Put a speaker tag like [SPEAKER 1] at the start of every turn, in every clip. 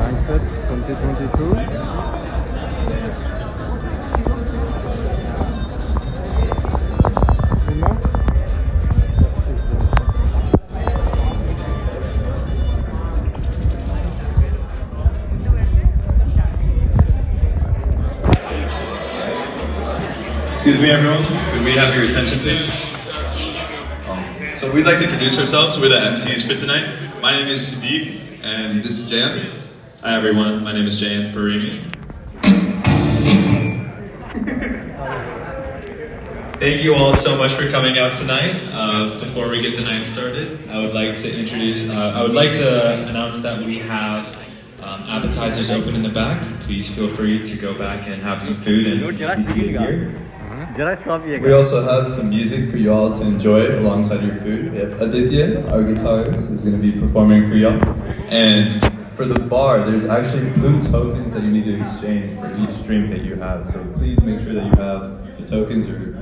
[SPEAKER 1] Banquet 2022.
[SPEAKER 2] Excuse me, everyone. Could we have your attention, please? So we'd like to introduce ourselves. We're the MCs for tonight. My name is Sadiq, and this is Jayant.
[SPEAKER 3] Hi, everyone. My name is Jayant Barimi. Thank you all so much for coming out tonight. Before we get the night started, I would like to announce that we have appetizers open in the back. Please feel free to go back and have some food and be seated here.
[SPEAKER 2] We also have some music for you all to enjoy alongside your food. We have Aditya, our guitarist, who's going to be performing for y'all. And for the bar, there's actually blue tokens that you need to exchange for each drink that you have. So please make sure that you have the tokens or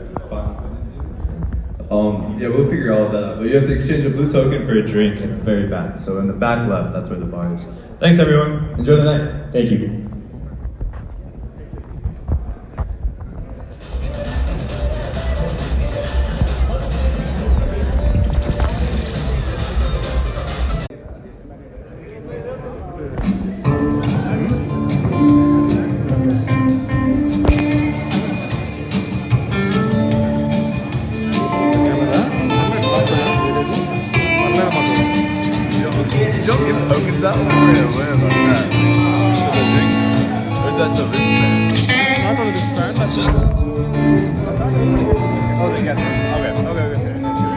[SPEAKER 2] yeah, we'll figure all of that out. But you have to exchange a blue token for a drink at the very back. So in the back left, that's where the bar is. Thanks, everyone. Enjoy the night.
[SPEAKER 3] Thank you.
[SPEAKER 2] You don't give tokens out? Where about that? For the drinks? Or is that the wristband?
[SPEAKER 1] It's not on the wristband, that's it. Oh, they get it. Okay. Sounds good.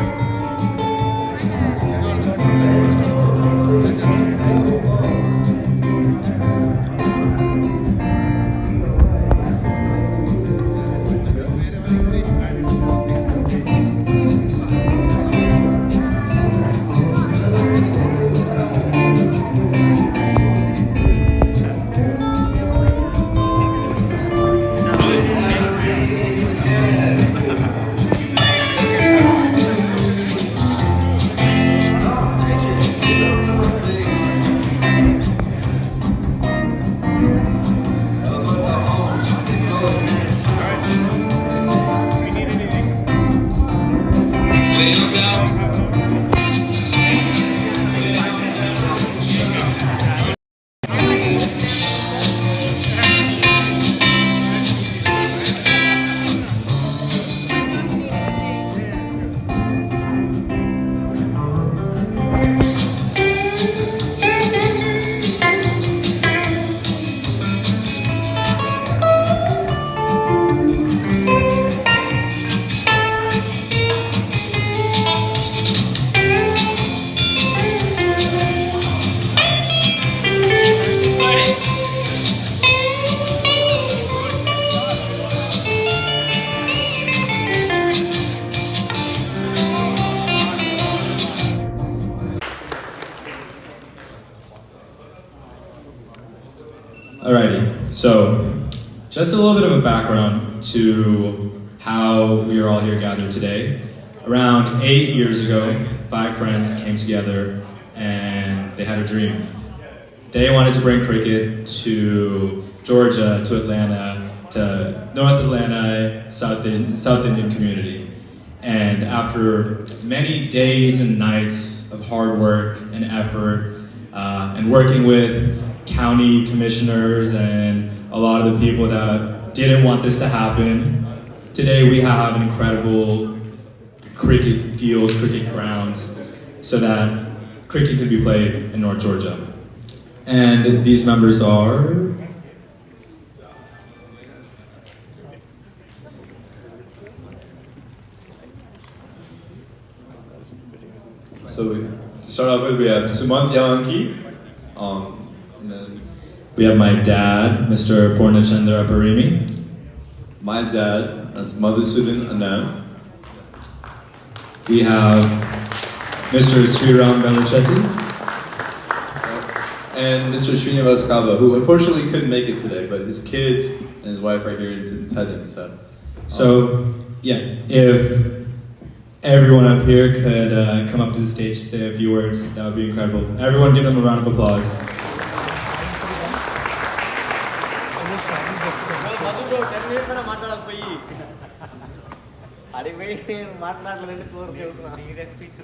[SPEAKER 3] Alrighty, so just a little bit of a background to how we are all here gathered today. Around 8 years ago, 5 friends came together and they had a dream. They wanted to bring cricket to Georgia, to Atlanta, to North Atlanta, South Indian community. And after many days and nights of hard work and effort, and working with county commissioners and a lot of the people that didn't want this to happen, today we have an incredible cricket fields, cricket grounds, so that cricket could be played in North Georgia. And these members are...
[SPEAKER 2] So to start off with, we have Sumant Yalanki. And then
[SPEAKER 3] We have my dad, Mr. Purnachandra Parimi.
[SPEAKER 2] my dad, that's Madhusudan Anand.
[SPEAKER 3] We have Mr. Sriram Velachetti.
[SPEAKER 2] And Mr. Srinivas Kava, who unfortunately couldn't make it today, but his kids and his wife are here in attendance.
[SPEAKER 3] So, yeah, if everyone up here could come up to the stage to say a few words, that would be incredible. Everyone give them a round of applause.
[SPEAKER 4] అడిగిపోయి నేను మాట్లాడలేదంటే కోరుకుంటున్నా
[SPEAKER 5] నీదే speech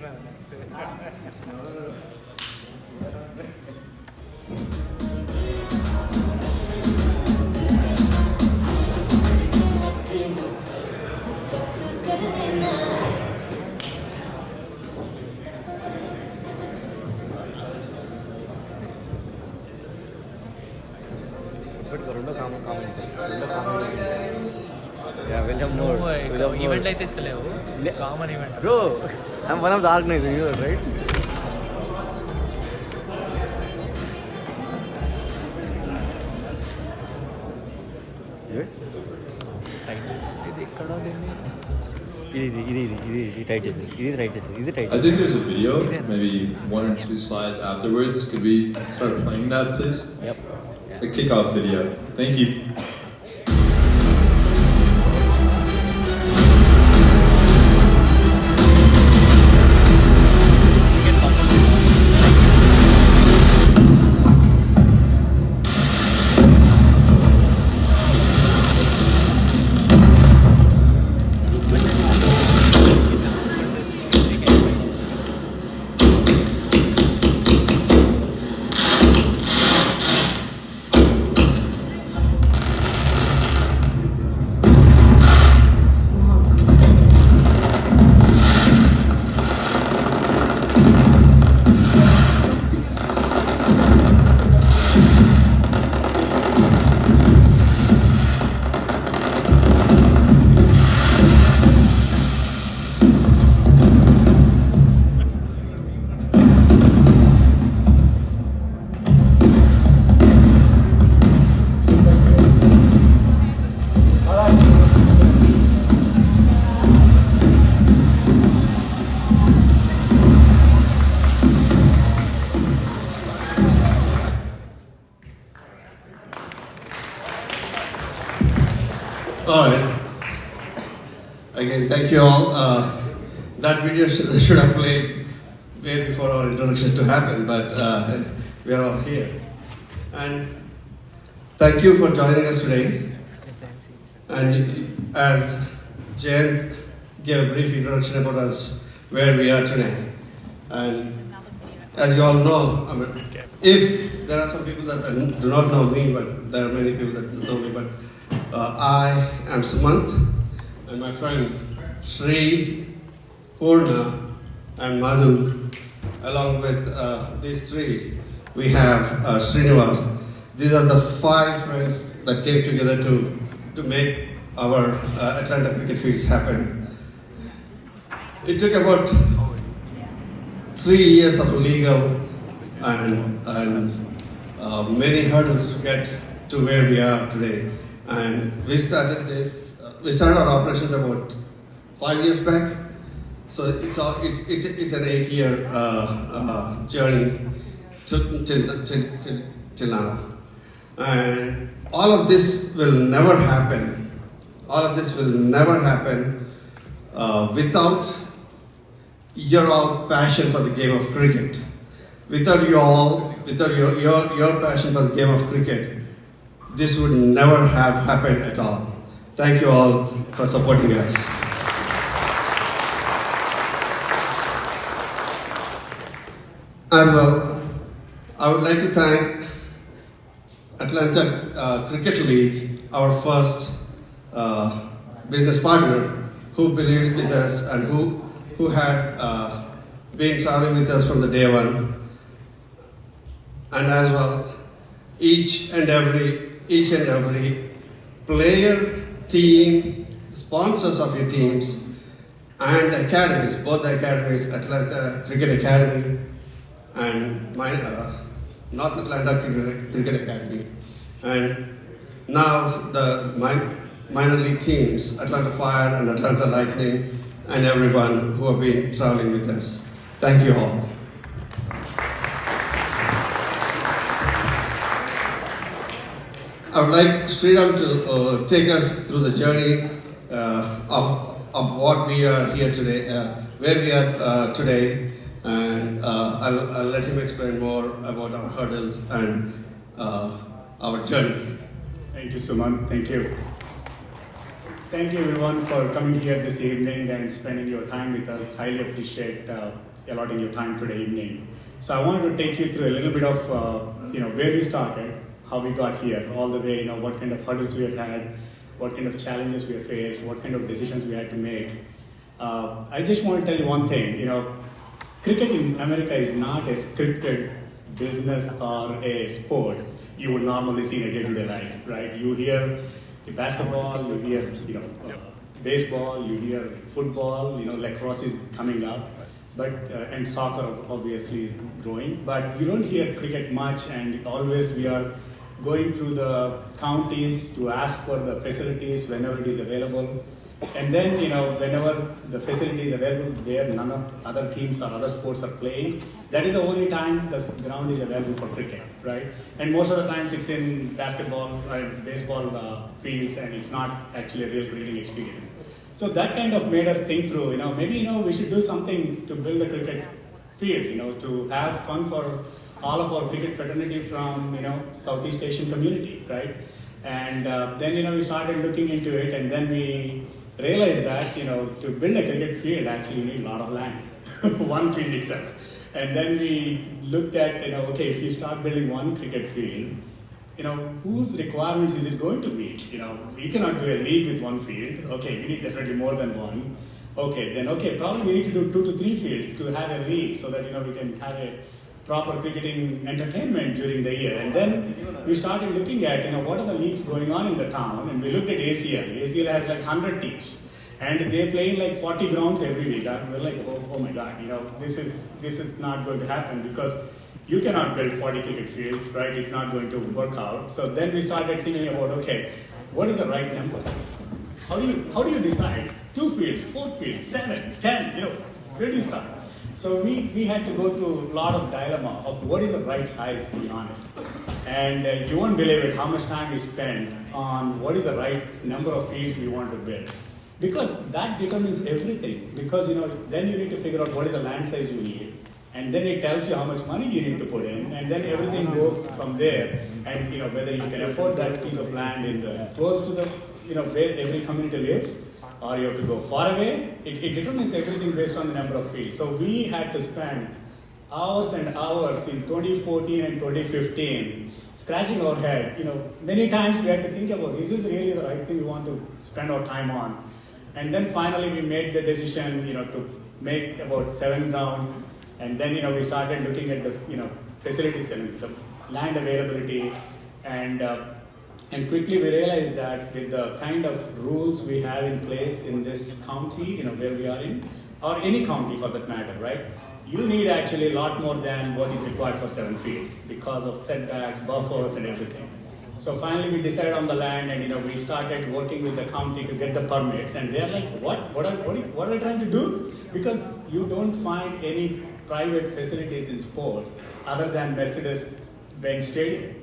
[SPEAKER 4] రెండో common
[SPEAKER 5] event అయితే ఇస్తలేవు common event
[SPEAKER 4] bro I'm one of the organizer you right
[SPEAKER 5] ఇది ఎక్కడ దీన్ని
[SPEAKER 4] ఇది టైట్ చేసి ఇది tight
[SPEAKER 2] I think there's a video, maybe 1 or 2 slides afterwards. Could we start playing that, please?
[SPEAKER 4] Yep.
[SPEAKER 2] The kickoff video. Thank you.
[SPEAKER 6] All right. Again, thank you all. That video should have played way before our introduction to happen, but we are all here. And thank you for joining us today. And as Jen gave a brief introduction about us, where we are today. And as you all know, I mean, if there are some people that do not know me, but there are many people that know me, but I am Sumant, and my friend Sri, Purna, and Madhu, along with these three, we have Srinivas. These are the 5 friends that came together to make our Atlanta cricket fields happen. It took about 3 years of legal and many hurdles to get to where we are today. And we started our operations about 5 years back. So it's an 8-year journey till now. And all of this will never happen. All of this will never happen without your all passion for the game of cricket. Without your passion for the game of cricket, this would never have happened at all. Thank you all for supporting us. As well, I would like to thank Atlanta Cricket League, our first business partner, who believed with us and who had been traveling with us from the day one. And as well, each and every player, team, sponsors of your teams, and the academies, both the academies, Atlanta Cricket Academy and North Atlanta Cricket Academy, and now the minor league teams, Atlanta Fire and Atlanta Lightning, and everyone who have been traveling with us. Thank you all. I would like Sriram to take us through the journey of what we are here today, where we are today, and I'll let him explain more about our hurdles and our journey.
[SPEAKER 1] Thank you, Sumant. Thank you.
[SPEAKER 7] Thank you everyone for coming here this evening and spending your time with us. Highly appreciate allotting your time today evening. So I wanted to take you through a little bit of where we started, how we got here, all the way, what kind of hurdles we have had, what kind of challenges we have faced, what kind of decisions we had to make. I just want to tell you one thing, cricket in America is not a scripted business or a sport you would normally see in a day-to-day life, right? You hear basketball, you hear baseball, you hear football, lacrosse is coming up, but and soccer obviously is growing, but you don't hear cricket much, and always we are going through the counties to ask for the facilities whenever it is available. And then, whenever the facility is available there, none of other teams or other sports are playing. That is the only time the ground is available for cricket, right? And most of the times it's in basketball, baseball fields, and it's not actually a real cricketing experience. So that kind of made us think through, maybe, we should do something to build the cricket field, to have fun for all of our cricket fraternity from, Southeast Asian community, right? And then, we started looking into it, and then we realized that, to build a cricket field, actually you need a lot of land, one field itself. And then we looked at, okay, if you start building one cricket field, whose requirements is it going to meet? We cannot do a league with one field. Okay, we need definitely more than one. Okay, probably we need to do 2 to 3 fields to have a league so that, we can have a proper cricketing entertainment during the year. And then we started looking at, what are the leagues going on in the town, and we looked at ACL. ACL has like 100 teams, and they play in like 40 grounds every week. And we're like, oh my God, this is not going to happen, because you cannot build 40 cricket fields, right? It's not going to work out. So then we started thinking about, okay, what is the right number? How do you decide? 2 fields, 4 fields, 7, 10, where do you start? So we had to go through a lot of dilemma of what is the right size, to be honest. And you won't believe it, how much time we spent on what is the right number of fields we want to build. Because that determines everything. Because then you need to figure out what is the land size you need. And then it tells you how much money you need to put in. And then everything goes from there. And whether you can afford that piece of land in the close to the where every community lives, or you have to go far away. It determines everything based on the number of fields. So we had to spend hours and hours in 2014 and 2015 scratching our head. Many times we had to think about, is this really the right thing we want to spend our time on? And then finally we made the decision, to make about 7 grounds. And then, we started looking at the, facilities and the land availability. And quickly we realized that with the kind of rules we have in place in this county, where we are in, or any county for that matter, right? You need actually a lot more than what is required for 7 fields because of setbacks, buffers, and everything. So finally we decided on the land, and we started working with the county to get the permits. And they're like, what are you trying to do? Because you don't find any private facilities in sports other than Mercedes-Benz Stadium.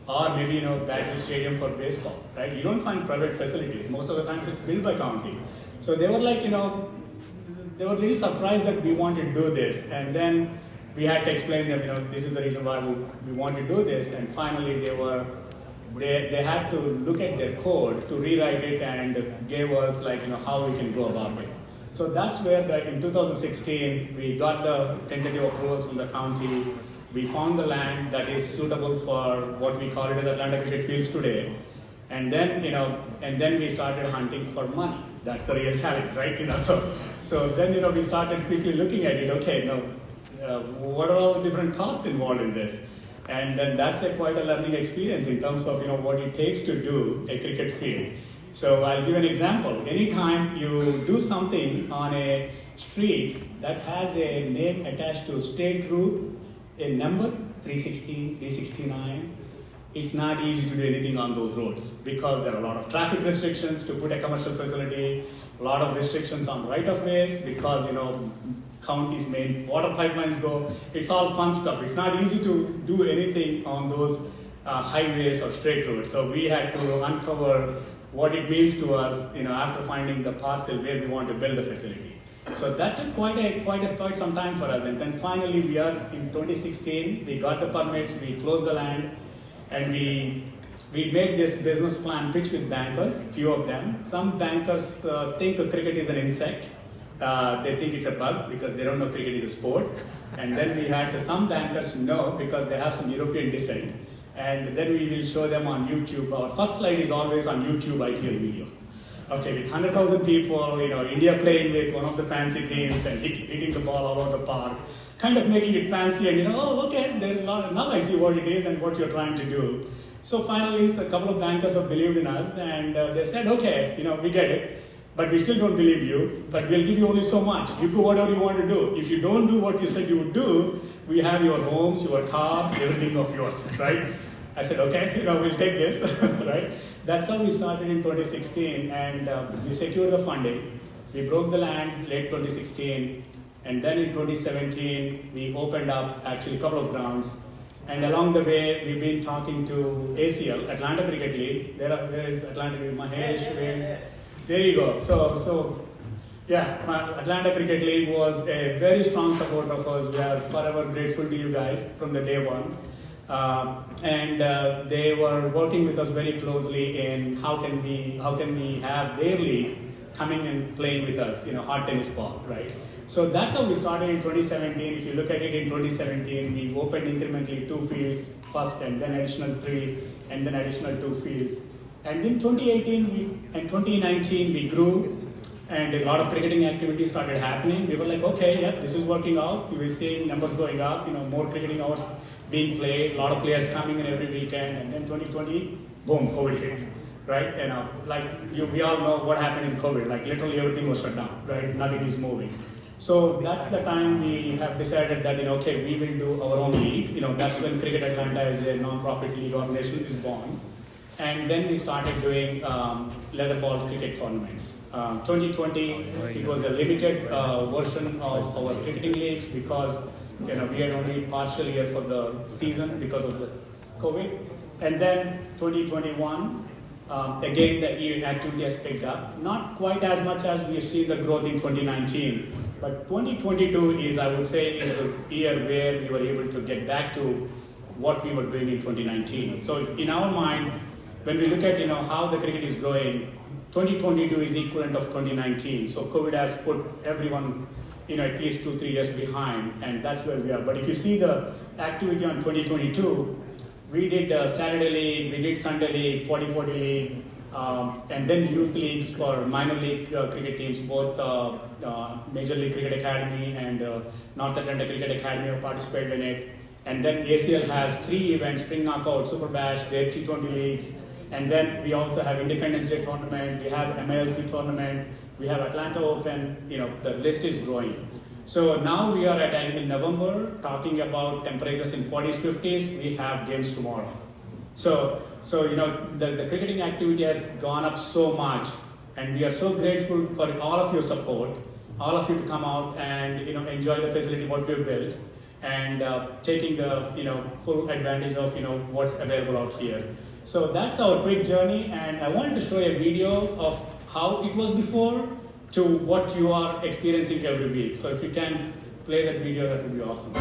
[SPEAKER 7] Or maybe, Battery Stadium for baseball, right? You don't find private facilities. Most of the times it's built by county. So they were like, they were really surprised that we wanted to do this. And then we had to explain them, this is the reason why we want to do this. And finally they had to look at their code to rewrite it and gave us like, how we can go about it. So that's where in 2016, we got the tentative approvals from the county. We found the land that is suitable for what we call it as Atlanta cricket fields today. And then, and then we started hunting for money. That's the real challenge, right? So then, we started quickly looking at it. Okay, what are all the different costs involved in this? And then that's quite a learning experience in terms of, what it takes to do a cricket field. So I'll give an example. Anytime you do something on a street that has a name attached to state route, a number, 316, 369, it's not easy to do anything on those roads because there are a lot of traffic restrictions to put a commercial facility, a lot of restrictions on right-of-ways because, counties' main water pipelines go. It's all fun stuff. It's not easy to do anything on those highways or straight roads. So we had to uncover what it means to us, after finding the parcel where we want to build the facility. So that took quite some time for us. And then finally we are in 2016, we got the permits, we closed the land, and we we made this business plan pitch with bankers, few of them. Some bankers think cricket is an insect. They think it's a bug because they don't know cricket is a sport. And then we had some bankers know because they have some European descent. And then we will show them on YouTube. Our first slide is always on YouTube IPL video. Okay, with 100,000 people, India playing with one of the fancy teams and hitting the ball all over the park, kind of making it fancy and okay, now I see what it is and what you're trying to do. So finally, a couple of bankers have believed in us and they said, okay, we get it, but we still don't believe you, but we'll give you only so much. You do whatever you want to do. If you don't do what you said you would do, we have your homes, your cars, everything of yours, right? I said, okay, we'll take this, right? That's how we started in 2016 and we secured the funding. We broke the land late 2016 and then in 2017 we opened up actually a couple of grounds. And along the way, we've been talking to ACL, Atlanta Cricket League. Where is Atlanta Cricket League? Mahesh, there you go. So Atlanta Cricket League was a very strong supporter of us. We are forever grateful to you guys from the day one. They were working with us very closely in how can we have their league coming and playing with us, hard tennis ball, right? So that's how we started in 2017. If you look at it in 2017, we opened incrementally 2 fields first and then additional 3 and then additional 2 fields. And in 2018 and 2019, we grew and a lot of cricketing activities started happening. We were like, okay, yeah, this is working out. We were seeing numbers going up, more cricketing hours being played, a lot of players coming in every weekend. And then 2020, boom, COVID hit, right? We all know what happened in COVID. Like literally everything was shut down, right? Nothing is moving. So that's the time we have decided that, okay, we will do our own league. That's when Cricket Atlanta as a non-profit league organization is born. And then we started doing leather ball cricket tournaments. 2020, it was a limited version of our cricketing leagues because we had only partial year for the season because of the COVID. And then 2021, again the activity has picked up. Not quite as much as we've seen the growth in 2019. But 2022 is, I would say, is the year where we were able to get back to what we were doing in 2019. So in our mind, when we look at how the cricket is growing, 2022 is equivalent of 2019. So COVID has put everyone at least 2-3 years behind, and that's where we are. But if you see the activity on 2022, we did Saturday League, we did Sunday League, 40-40 League, and then youth leagues for minor league cricket teams, both Major League Cricket Academy and North Atlanta Cricket Academy have participated in it. And then ACL has 3 events, Spring Knockout, Super Bash, their T20 leagues. And then we also have Independence Day tournament, we have MLC tournament, we have Atlanta Open, the list is growing. So now we are in November talking about temperatures in 40s, 50s, we have games tomorrow. So the cricketing activity has gone up so much and we are so grateful for all of your support, all of you to come out and enjoy the facility what we've built and taking the full advantage of what's available out here. So that's our quick journey and I wanted to show a video of how it was before to what you are experiencing every week. So if you can play that video, that would be awesome.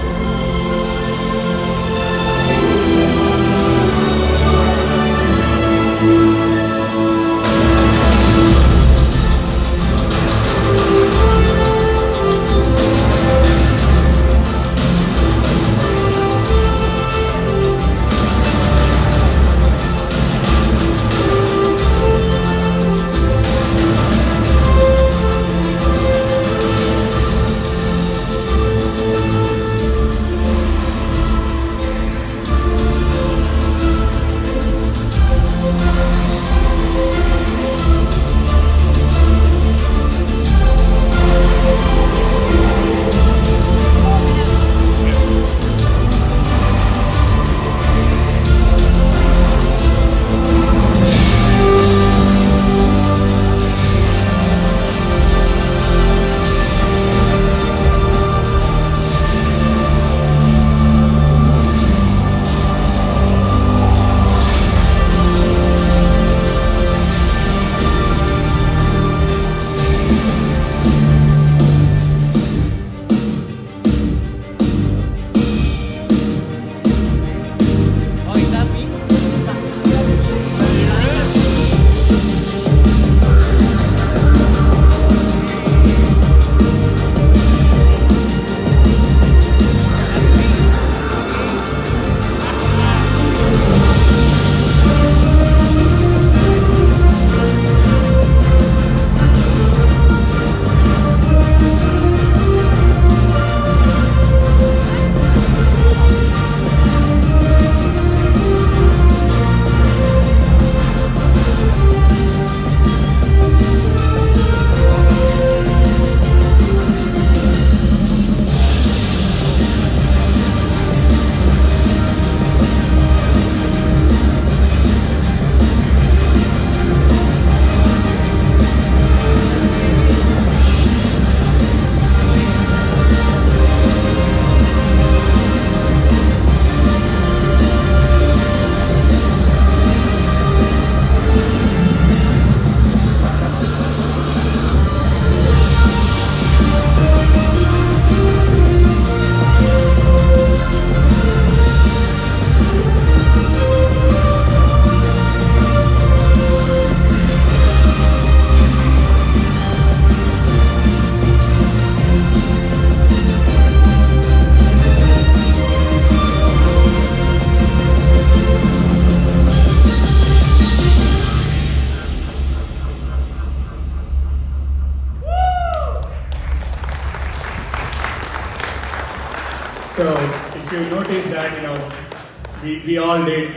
[SPEAKER 7] we all did,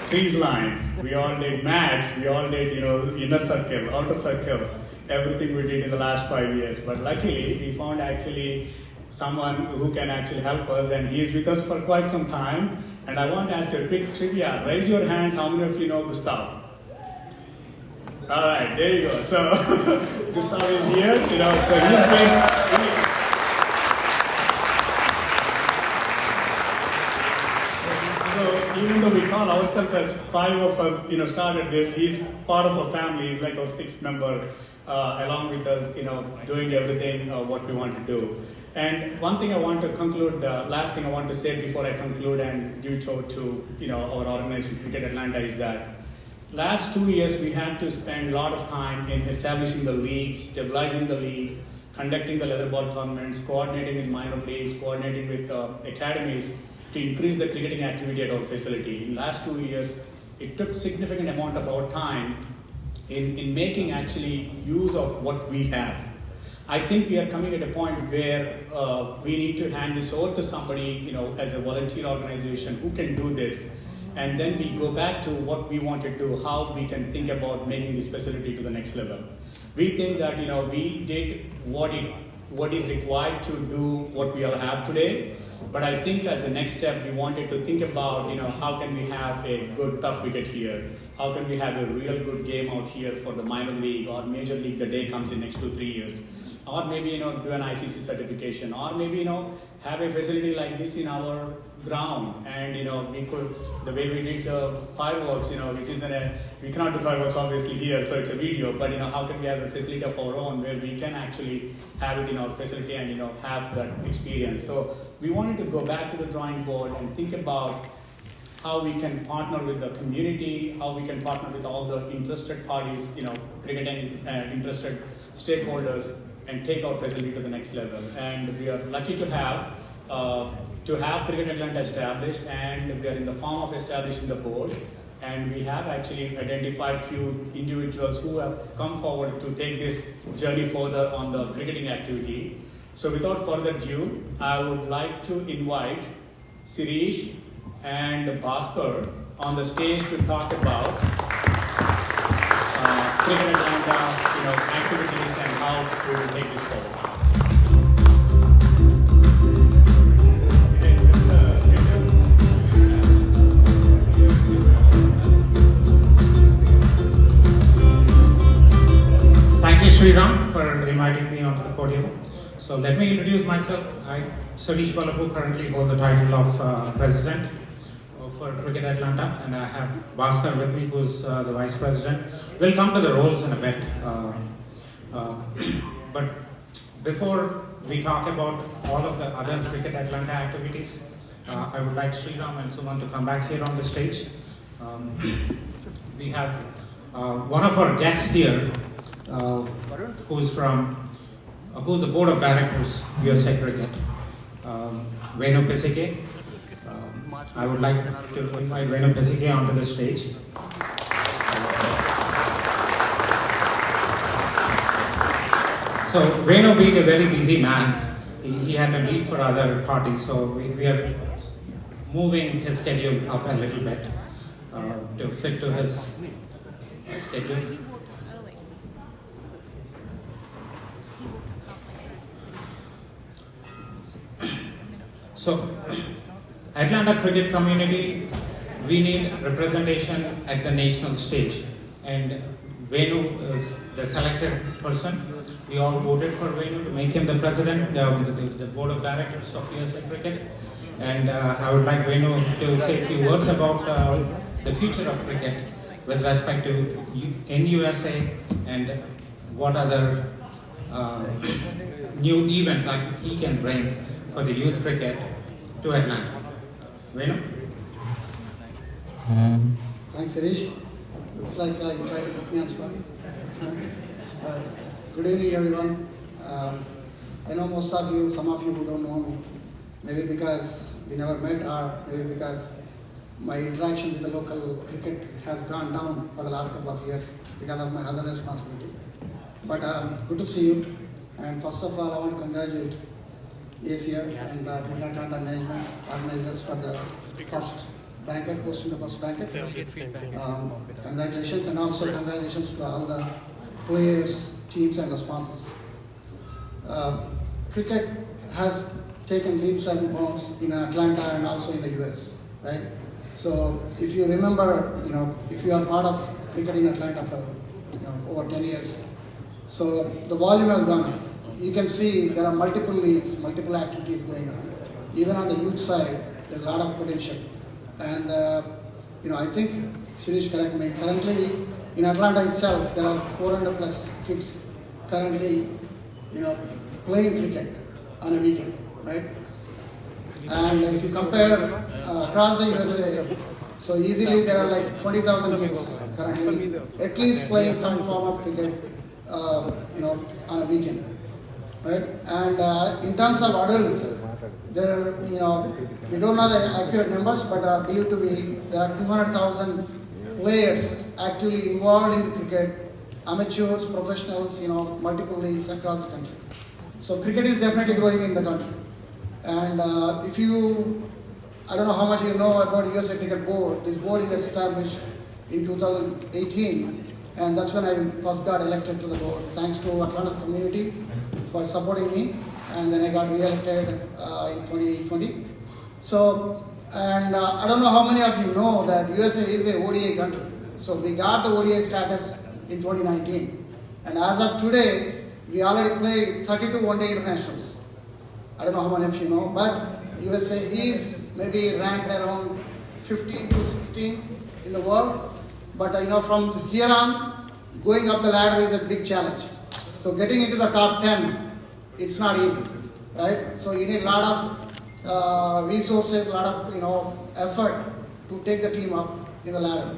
[SPEAKER 7] trees lines, we all did mats, we all did, inner circle, outer circle, everything we did in the last 5 years. But luckily, we found actually someone who can actually help us, and he is with us for quite some time. And I want to ask you a quick trivia. Raise your hands, how many of you know Gustav? All right, there you go. So Gustav is here, so he's been. So even though we call ourselves as 5 of us, started this, he's part of our family. He's like our 6th member, along with us, doing everything what we want to do. And one thing I want to conclude, last thing I want to say before I conclude and give it over to our organization, Cricket Atlanta, is that last 2 years we had to spend a lot of time in establishing the league, stabilizing the league, conducting the leather ball tournaments, coordinating with minor leagues, coordinating with academies to increase the cricketing activity at our facility. In last 2 years, it took significant amount of our time in making actually use of what we have. I think we are coming at a point where we need to hand this over to somebody, as a volunteer organization who can do this. And then we go back to what we want to do, how we can think about making this facility to the next level. We think that, we did what is required to do what we all have today. But I think as a next step, we wanted to think about, how can we have a good tough wicket here? How can we have a real good game out here for the minor league or major league the day comes in next 2-3 years? Or maybe, do an ICC certification, or maybe, have a facility like this in our ground. And, we could, the way we did the fireworks, which is we cannot do fireworks obviously here, so it's a video, but, how can we have a facility of our own where we can actually have it in our facility and, have that experience. So we wanted to go back to the drawing board and think about how we can partner with the community, how we can partner with all the interested parties, cricketing interested stakeholders, and take our facility to the next level. And we are lucky to have Cricket Atlanta established, and we are in the form of establishing the board. And we have actually identified few individuals who have come forward to take this journey further on the cricketing activity. So without further ado, I would like to invite Sirish and Bhaskar on the stage to talk about Cricket Atlanta, activities and how we will take this forward.
[SPEAKER 8] Thank you, Sriram, for inviting me onto the podium. So let me introduce myself. I, Sadish Balapu, currently hold the title of President for Cricket Atlanta, and I have Bhaskar with me, who's the Vice President. We'll come to the roles in a bit. But before we talk about all of the other Cricket Atlanta activities, I would like Sriram and Suman to come back here on the stage. We have one of our guests here, who's the board of directors, USA Cricket, Venu Pisike. I would like to invite Venu Pisike onto the stage. So Venu, being a very busy man, he had to leave for other parties, so we are moving his schedule up a little bit to fit to his schedule. So, Atlanta cricket community, we need representation at the national stage, and Venu is the selected person. We all voted for Venu to make him the president, the board of directors of USA Cricket, and I would like Venu to say a few words about the future of cricket with respect to in USA and what other new events like he can bring for the youth cricket to Atlanta. Venu?
[SPEAKER 9] Thanks, Sirish. Looks like you tried to put me on spot. Good evening, everyone. I know most of you, some of you who don't know me, maybe because we never met or maybe because my interaction with the local cricket has gone down for the last couple of years because of my other responsibility. But good to see you. And first of all, I want to congratulate ACF and the Cricket Atlanta management organizers for the first banquet, hosting the first banquet. Congratulations, and also congratulations to all the players, teams and the sponsors. Cricket has taken leaps and bounds in Atlanta and also in the US, right? So if you remember, if you are part of cricket in Atlanta for over 10 years, so the volume has gone up. You can see there are multiple leagues, multiple activities going on. Even on the youth side, there's a lot of potential. And I think, Shirish, correct me, currently in Atlanta itself, there are 400 plus kids currently, playing cricket on a weekend, right? And if you compare across the USA, so easily there are like 20,000 kids currently at least playing some form of cricket, on a weekend, right? And in terms of adults, there, we don't know the accurate numbers, but believed to be there are 200,000 players actually involved in cricket, amateurs, professionals, multiple leagues across the country. So cricket is definitely growing in the country. And I don't know how much you know about USA Cricket Board. This board is established in 2018, and that's when I first got elected to the board. Thanks to Atlanta community for supporting me, and then I got re-elected in 2020. So, and I don't know how many of you know that USA is a ODI country. So we got the ODI status in 2019, and as of today, we already played 32 one-day internationals. I don't know how many of you know, but USA is maybe ranked around 15 to 16 in the world. But from here on, going up the ladder is a big challenge. So getting into the top 10, it's not easy, right? So you need a lot of resources, a lot of effort to take the team up in the ladder.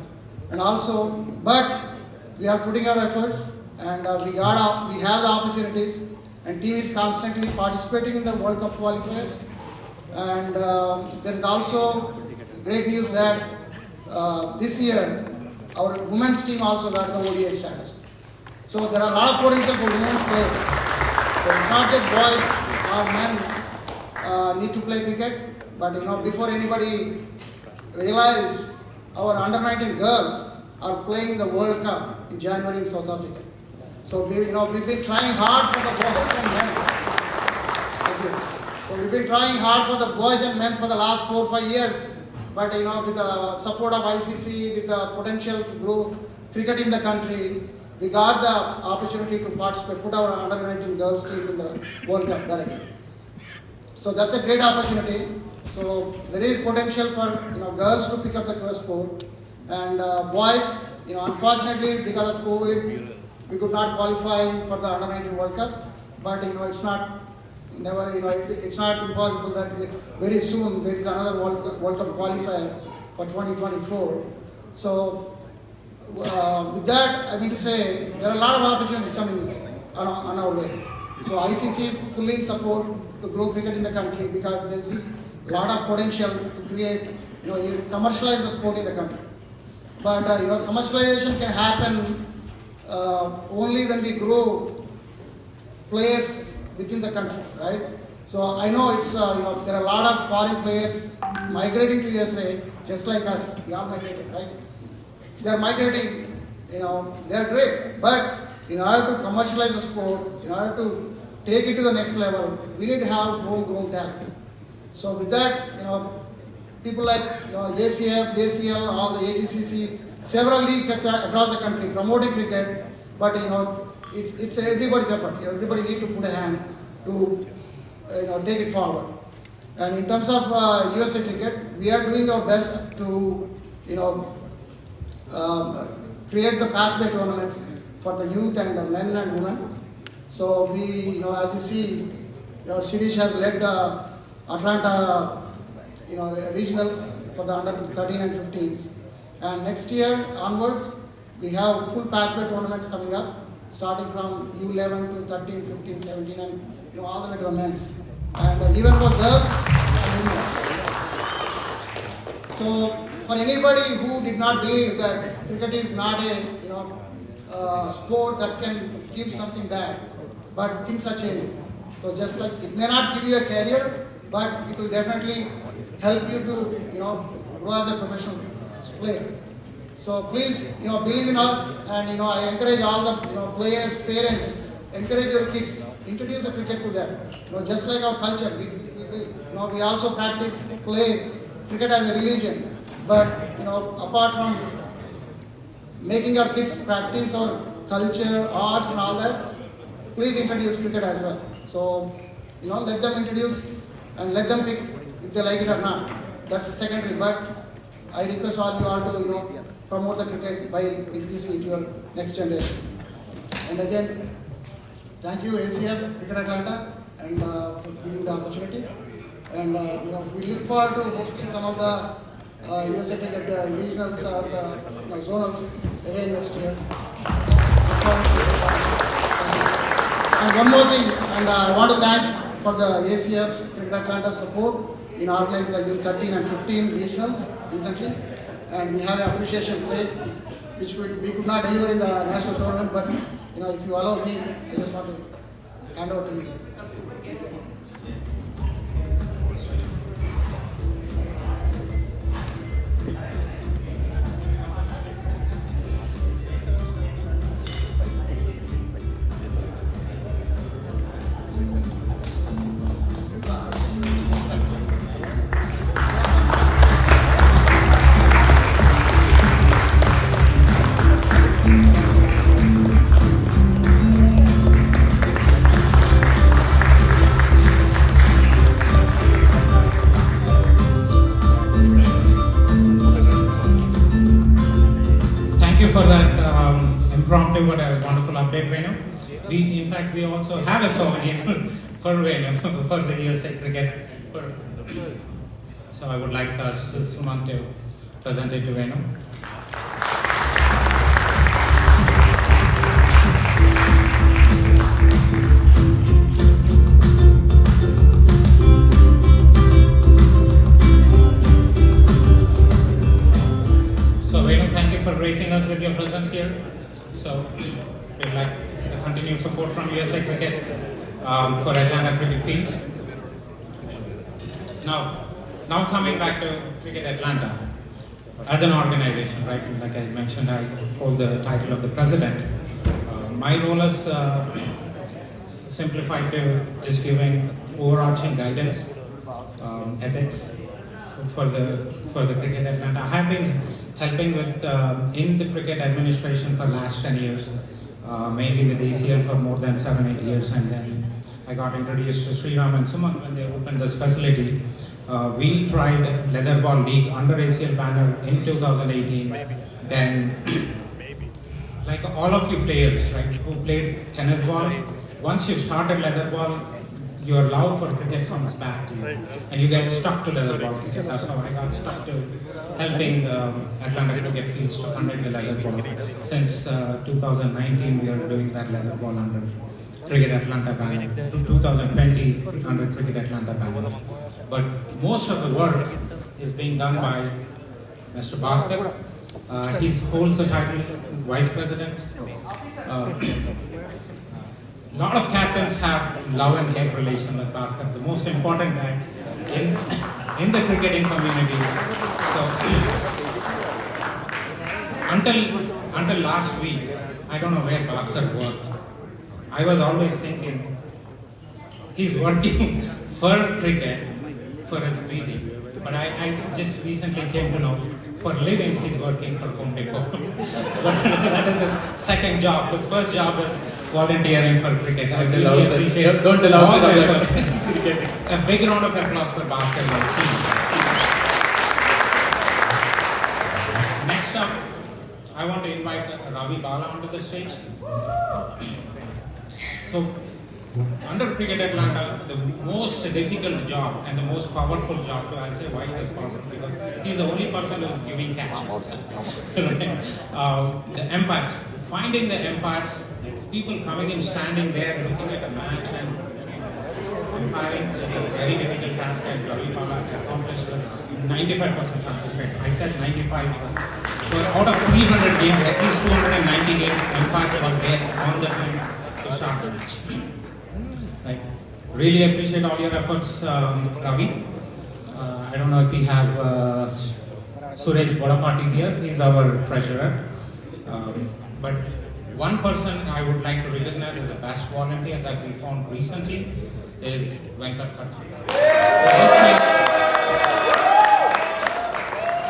[SPEAKER 9] And also, but we are putting our efforts, and we have the opportunities, and team is constantly participating in the World Cup qualifiers. And there is also great news that this year our women's team also got the ODI status. So there are a lot of potential for women's players. So it's not just boys or men need to play cricket, but before anybody realized, our under-19 girls are playing in the World Cup in January in South Africa. So we've been trying hard for the boys and men. Okay. So we've been trying hard for the boys and men for the last 4 or 5 years. But with the support of ICC, with the potential to grow cricket in the country, we got the opportunity to participate, put our under-19 girls team in the World Cup directly. So that's a great opportunity. So there is potential for girls to pick up the sport, and boys, unfortunately because of COVID, we could not qualify for the under-19 World Cup. But it's not impossible that very soon there is another World Cup qualifier for 2024. So with that, I mean to say there are a lot of opportunities coming on our way. So ICC is fully in support to grow cricket in the country because they see a lot of potential to create, commercialize the sport in the country. But commercialization can happen only when we grow players within the country, right? So I know it's there are a lot of foreign players migrating to USA, just like us. We are migrating, right? They are migrating. They are great, but in order to commercialize the sport, in order to take it to the next level, we need to have homegrown talent. So with that, people like ACF, ACL, all the AGCC, several leagues across the country promoting cricket, but it's everybody's effort. Everybody need to put a hand to take it forward. And in terms of USA cricket, we are doing our best to create the pathway tournaments for the youth and the men and women. So we, as you see, Shirish has led the Atlanta, regionals for the under 13 and 15s. And next year onwards, we have full pathway tournaments coming up, starting from U11 to 13, 15, 17, and all the way to the men's. And even for girls and women. So for anybody who did not believe that cricket is not a sport that can give something back, but things are changing. So just like it may not give you a career, but it will definitely help you to grow as a professional player. So please believe in us, and I encourage all the players, parents, encourage your kids, introduce the cricket to them. Just like our culture, we also practice play cricket as a religion, but apart from making our kids practice our culture, arts and all that, please introduce cricket as well. So, let them introduce and let them pick if they like it or not. That's secondary, but I request all you all to, promote the cricket by introducing it to your next generation. And again, thank you ACF, Cricket Atlanta, and for giving the opportunity. And, we look forward to hosting some of the USA Cricket regionals or the zonals again next year. And one more thing, and I want to thank for the ACF's Cricket Atlanta support in organizing the U13 and 15 regionals recently. And we have an appreciation plate which we could not deliver in the national tournament, but if you allow me, I just want to hand over to you.
[SPEAKER 8] For that impromptu but a wonderful update, Venu. We also have a souvenir for Venu for the USA Cricket. So I would like Suman to present it to Venu. For gracing us with your presence here. So we'd like the continued support from USA Cricket for Atlanta Cricket Fields. Now coming back to Cricket Atlanta as an organization, right? Like I mentioned, I hold the title of the president. My role is simplified to just giving overarching guidance, ethics for the Cricket Atlanta. I have been helping with in the cricket administration for last 10 years, mainly with ACL for more than 7-8 years, and then I got introduced to Sriram and Suman when they opened this facility. We tried Leather Ball League under ACL banner in 2018. Then, like all of you players, right, who played tennis ball, once you started leather ball, your love for cricket comes back to you, and you get stuck to leather ball cricket. That's how I got stuck to helping Atlanta Cricket Fields to conduct the leather ball. Since 2019, we are doing that leather ball under Cricket Atlanta banner. 2020 under Cricket Atlanta banner. But most of the work is being done by Mr. Bhaskar. He holds the title Vice President. A lot of captains have love and hate relation with Bhaskar, the most important guy in the cricketing community. So until last week, I don't know where Bhaskar worked. I was always thinking he's working for cricket, for his breathing. But I just recently came to know for living he's working for Home Depot. But that is his second job. His first job is volunteering for cricket. I really appreciate
[SPEAKER 3] Don't allow
[SPEAKER 8] all effort. A big round of applause for Bhaskar. Next up, I want to invite Ravi Bala onto the stage. So, under Cricket Atlanta, the most difficult job and the most powerful job, I'll say why it is powerful, because he's the only person who is giving catch. The umpires, finding the umpires, people coming in, standing there, looking at a match and umpiring is a very difficult task, and Ravi Bala accomplished with 95% success rate. I said 95. So out of 300 games, at least 290 games, umpires were there on the time to start the match. Right. Really appreciate all your efforts, Ravi. I don't know if we have Suresh Bodapati here. He's our treasurer. But one person I would like to recognize as the best volunteer that we found recently is Banquet.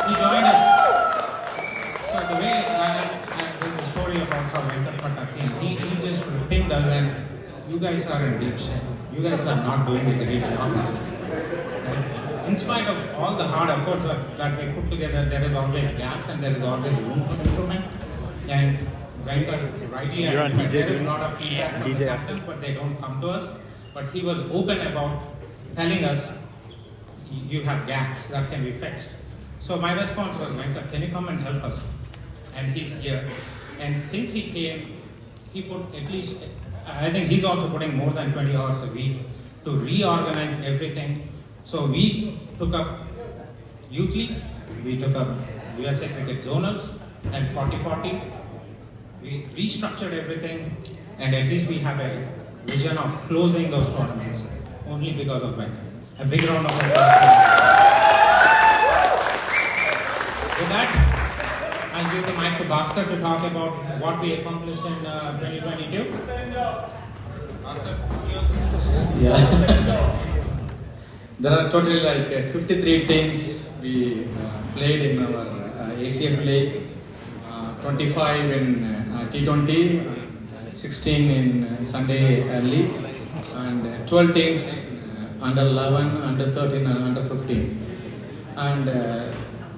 [SPEAKER 8] He joined us. So the way there's a story about how Banquet came. He just pinged us and you guys are in deep shit. You guys are not doing a great job at this. Right? In spite of all the hard efforts that we put together, there is always gaps and there is always room for improvement. And Banquet rightly identified there is a lot of feedback from the captains, but they don't come to us. But he was open about telling us you have gaps that can be fixed. So my response was, Banquet, can you come and help us? And he's here. And since he came, he put at least, I think he's also putting more than 20 hours a week to reorganize everything. So we took up Youth League, we took up USA Cricket Zonals and 40-40. We restructured everything and at least we have a vision of closing those tournaments only because of Banquet. A big round of applause. With that, I'll give the mic to Bhaskar to talk about what we accomplished in 2022. Bhaskar, yours.
[SPEAKER 10] Yeah. There are totally like 53 teams we played in our ACF League, 25 in T20, 16 in Sunday League, and 12 teams under 11, under 13, and under 15. And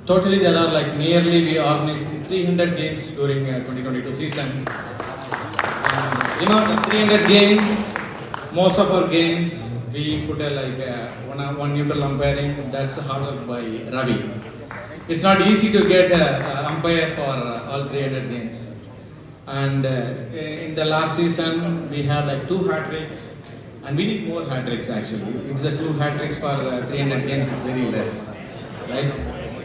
[SPEAKER 10] totally there are like nearly we organized 300 games during 2022 season. And, you know, the 300 games, most of our games we put one neutral umpiring. That's hard work by Ravi. It's not easy to get an umpire for all 300 games. And in the last season we had like 2 hat-tricks, and we need more hat-tricks actually. It's the 2 hat-tricks for 300 games is very less, right?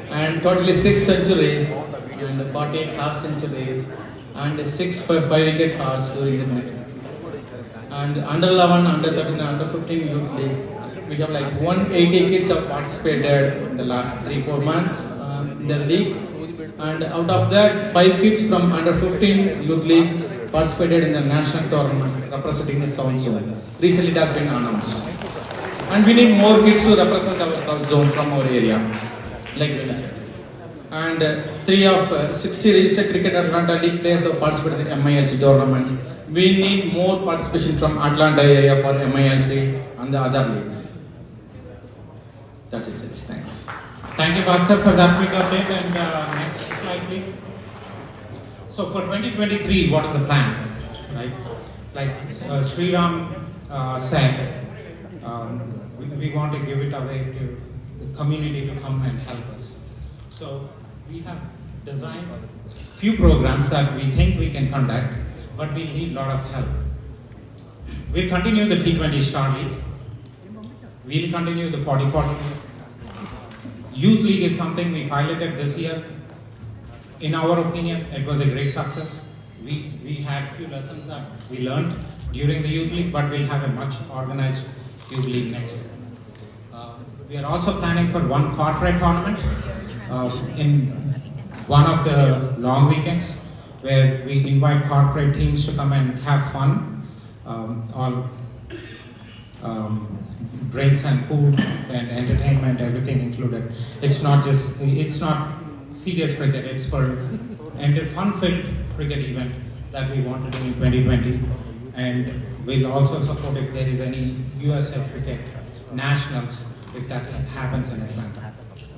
[SPEAKER 10] And totally 6 centuries and 48 half centuries and 6 for 5-wicket hauls during the mid season. And under 11, under 13, under 15 youth leagues, we have like 180 kids have participated in the last 3-4 months in the league. And out of that, 5 kids from under 15 youth league participated in the national tournament representing the South Zone. Recently it has been announced. And we need more kids to represent our South Zone from our area, like Vinny said. And 3 of 60 registered cricket Atlanta League players have participated in the MILC tournaments. We need more participation from Atlanta area for MILC and the other leagues. That's it, Sirish. Thanks.
[SPEAKER 8] Thank you, Bhaskar, for that quick update. And next slide, please. So for 2023, what is the plan? Right? Like Sriram said, we want to give it away to the community to come and help us. So we have designed a few programs that we think we can conduct, but we need a lot of help. We'll continue the T20 Star League. We'll continue the 40-40. Youth League is something we piloted this year. In our opinion, it was a great success. We had a few lessons that we learned during the Youth League, but we'll have a much organized Youth League next year. We are also planning for one corporate tournament in one of the long weekends, where we invite corporate teams to come and have fun, all drinks and food and entertainment, everything included. It's not serious cricket, it's for fun-filled cricket event that we want to do in 2020. And we'll also support if there is any USA Cricket Nationals, if that happens in Atlanta,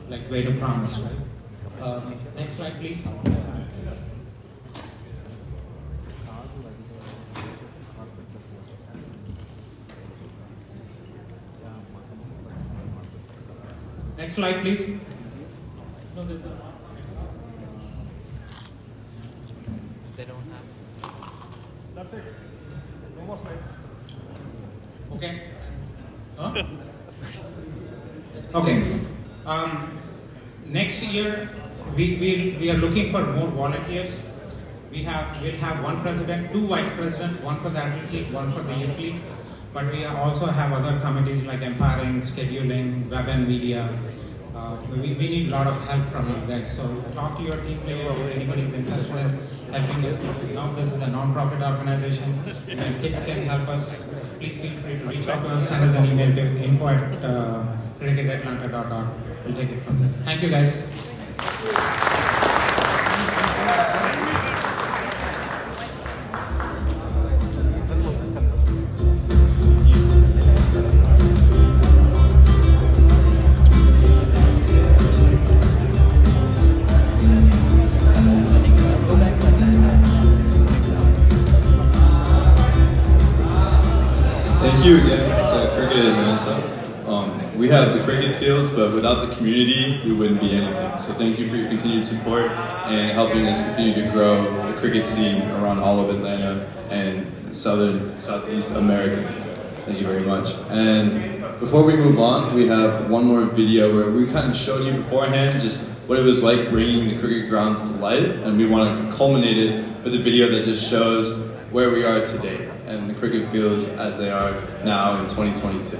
[SPEAKER 8] like way to promise, right? Next slide, please. Next slide, please. No, there's not.
[SPEAKER 5] They don't have.
[SPEAKER 1] That's it. No more slides.
[SPEAKER 8] Okay. Huh? Okay. Next year, we are looking for more volunteers. We'll have one president, 2 vice presidents, one for the Athlete League, one for the Youth League. But we also have other committees like empowering, scheduling, web and media. We need a lot of help from you guys. So talk to your team players if anybody is interested in helping us. Now this is a non-profit organization. If kids can help us, please feel free to reach out to us, send us an email to info@cricketatlanta.org. We'll take it from there. Thank you guys.
[SPEAKER 2] Thank you again to Cricket Atlanta. We have the cricket fields, but without the community, we wouldn't be anything. So thank you for your continued support and helping us continue to grow the cricket scene around all of Atlanta and Southeast America. Thank you very much. And before we move on, we have one more video where we kind of showed you beforehand just what it was like bringing the cricket grounds to life, and we want to culminate it with a video that just shows where we are today and the cricket fields as they are now in 2022.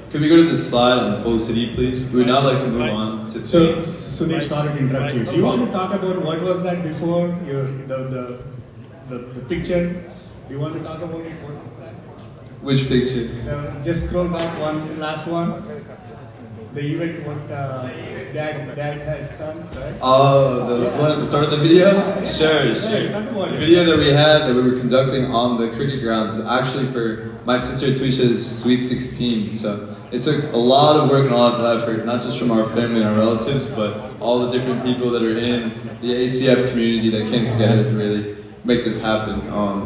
[SPEAKER 2] Can we go to the slide on Fullcity, please? We would now like to move on to...
[SPEAKER 7] So, Sudeep, sorry to interrupt you. Do you want to talk about what was that before, the picture? Do you want to talk about it? What was that?
[SPEAKER 2] Which picture?
[SPEAKER 7] Just scroll back one, last one. The event what Dad has done, right?
[SPEAKER 2] Oh, the one at the start of the video? Sure. The video that we had that we were conducting on the cricket grounds is actually for my sister Twisha's Sweet 16. So it took a lot of work and a lot of effort, not just from our family and our relatives, but all the different people that are in the ACF community that came together to really make this happen.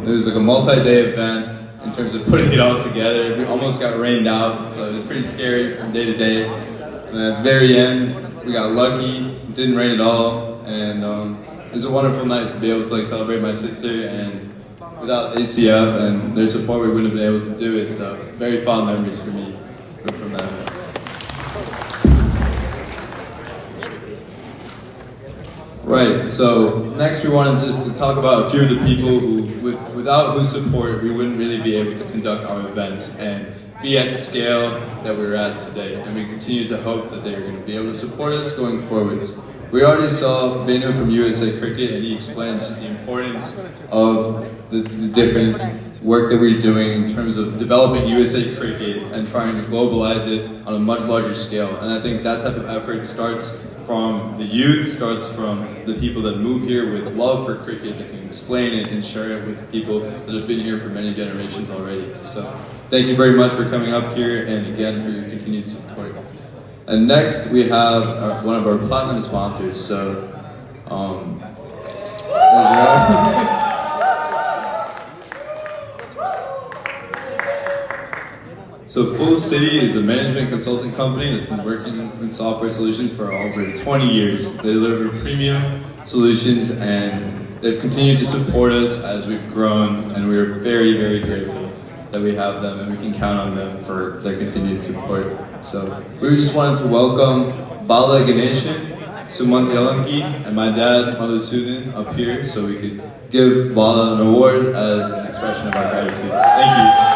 [SPEAKER 2] It was like a multi-day event in terms of putting it all together. We almost got rained out, so it was pretty scary from day to day. And at the very end, we got lucky, it didn't rain at all, and it was a wonderful night to be able to celebrate my sister, and without ACF and their support, we wouldn't have been able to do it, so very fond memories for me from that. Right, so next we wanted just to talk about a few of the people who, without whose support, we wouldn't really be able to conduct our events and be at the scale that we're at today. And we continue to hope that they're going to be able to support us going forwards. We already saw Venu from USA Cricket, and he explained just the importance of the different work that we're doing in terms of developing USA Cricket and trying to globalize it on a much larger scale. And I think that type of effort starts from the youth, starts from the people that move here with love for cricket, that can explain it and share it with the people that have been here for many generations already. So thank you very much for coming up here, and again for your continued support. And next we have one of our platinum sponsors. So So Fullcity is a management consulting company that's been working in software solutions for over 20 years. They deliver premium solutions and they've continued to support us as we've grown, and we're very, very grateful that we have them and we can count on them for their continued support. So we just wanted to welcome Bala Ganeshan, Sumant Yalanki, and my dad, Madhusudan, up here so we could give Bala an award as an expression of our gratitude. Thank you.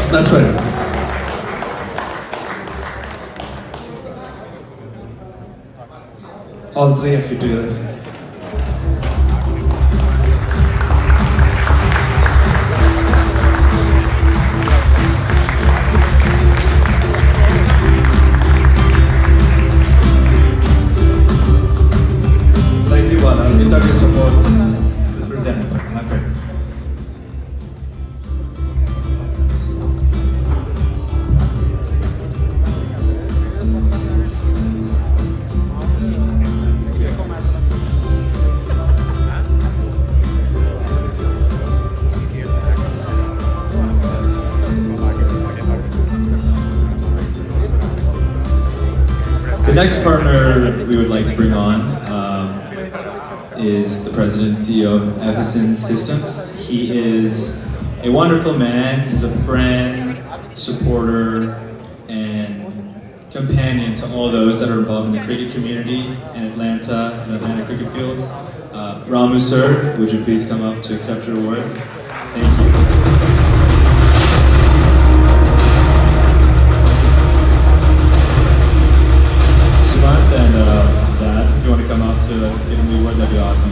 [SPEAKER 6] That's right. All three of you together. Thank you, Bala. Without your support, this wouldn't have happened.
[SPEAKER 3] The next partner we would like to bring on is the President and CEO of Efficient Systems. He is a wonderful man. He's a friend, supporter, and companion to all those that are involved in the cricket community in Atlanta and Atlanta cricket fields. Ramu sir, would you please come up to accept your award? Thank you. And Dad, if you want to come out to give him the award, that'd be awesome.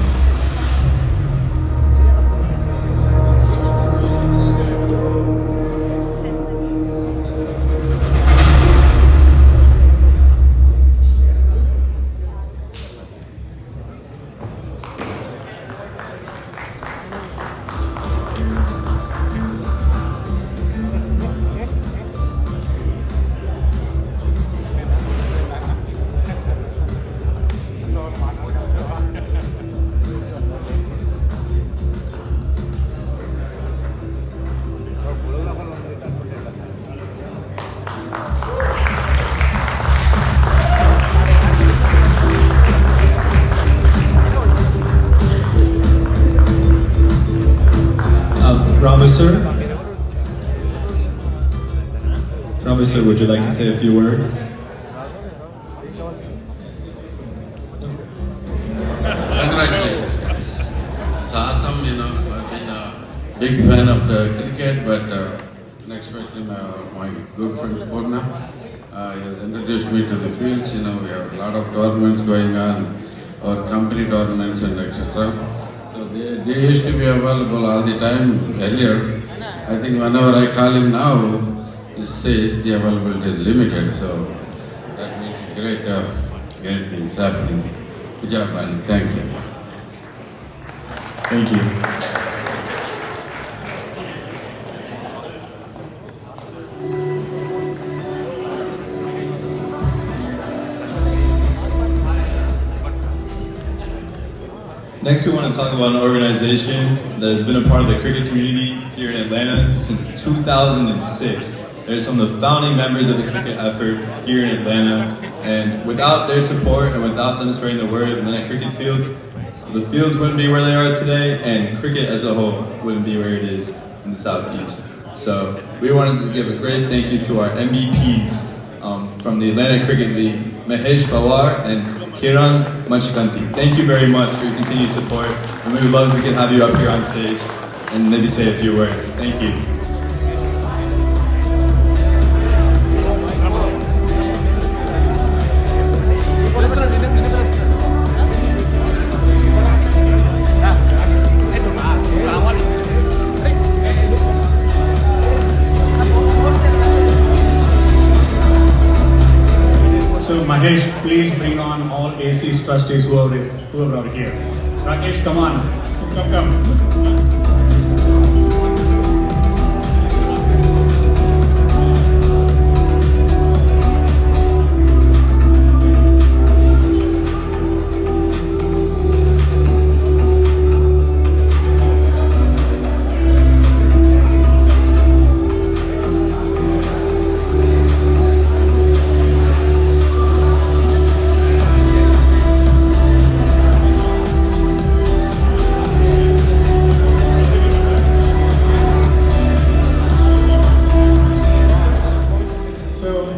[SPEAKER 3] Ramu sir, would you like to say a few words?
[SPEAKER 11] Congratulations, guys. It's awesome, I've been a big fan of the cricket, but especially my good friend Purna. He has introduced me to the fields. We have a lot of tournaments going on, our company tournaments and etc. So they used to be available all the time earlier. I think whenever I call him now, he says the availability is limited. So that makes great things happening. Good job, buddy. Thank you.
[SPEAKER 3] Thank you.
[SPEAKER 2] Next, we want to talk about an organization that has been a part of the cricket community here in Atlanta since 2006. They're some of the founding members of the cricket effort here in Atlanta, and without their support and without them spreading the word of Atlanta cricket fields, the fields wouldn't be where they are today, and cricket as a whole wouldn't be where it is in the Southeast. So we wanted to give a great thank you to our MVPs from the Atlanta Cricket League, Mahesh Pawar and Kiran Manchikanti. Thank you very much for your continued support, and we would love if we could have you up here on stage and maybe say a few words. Thank you.
[SPEAKER 7] trustees, whoever are here. Rakesh, come on, come.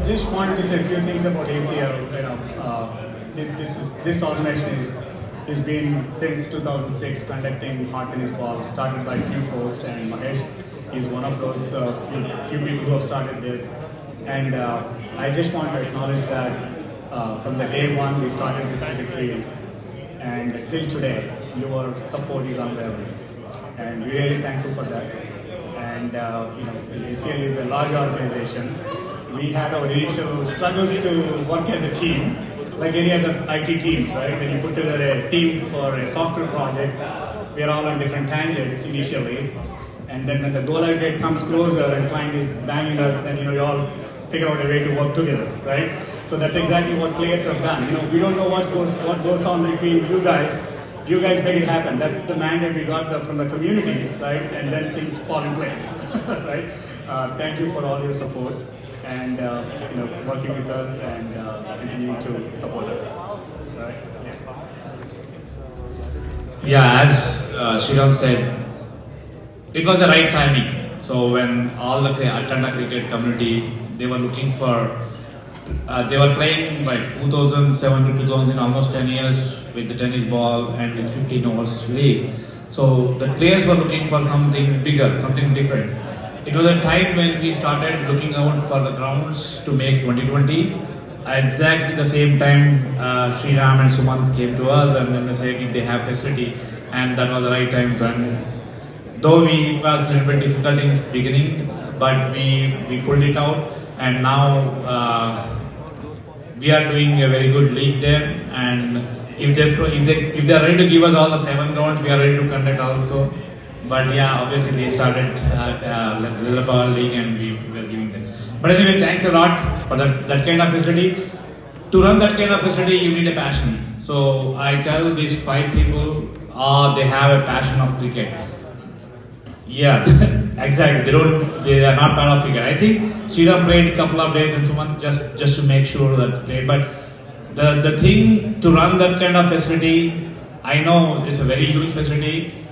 [SPEAKER 7] Just wanted to say a few things about ACL. You know, this organization has been since 2006 conducting hot tennis ball, started by a few folks, and Mahesh is one of those few people who have started this. And I just want to acknowledge that from the day one we started this cricket field, and till today, your support is unwavering, and we really thank you for that. And you know, ACL is a large organization. We had our initial struggles to work as a team, like any other IT teams, right? When you put together a team for a software project, we are all on different tangents initially, and then when the go-live date comes closer and client is banging us, then you all figure out a way to work together, right? So that's exactly what players have done. You know, we don't know what goes on between you guys. You guys make it happen. That's the mandate we got from the community, right? And then things fall in place, right? Thank you for all your support and working with us and continuing to support us, right?
[SPEAKER 12] Yeah, as Sriram said, it was the right timing. So when all the Atlanta cricket community, they were looking for, they were playing like 2007 to 2000, almost 10 years with the tennis ball and with 15 overs league. So the players were looking for something bigger, something different. It was a time when we started looking out for the grounds to make 2020. Exactly the same time, Sriram and Sumant came to us, and then they said if they have facility, and that was the right time. And though it was a little bit difficult in the beginning, but we pulled it out, and now we are doing a very good league there. And if they are ready to give us all the 7 grounds, we are ready to conduct also. But yeah, obviously they started Little Power League and we were giving them. But anyway, thanks a lot for that kind of facility. To run that kind of facility, you need a passion. So I tell these 5 people, they have a passion of cricket. Yeah, exactly. They are not part of cricket. I think Sriram played a couple of days and Suman just to make sure that played. But the thing to run that kind of facility, I know it's a very huge facility.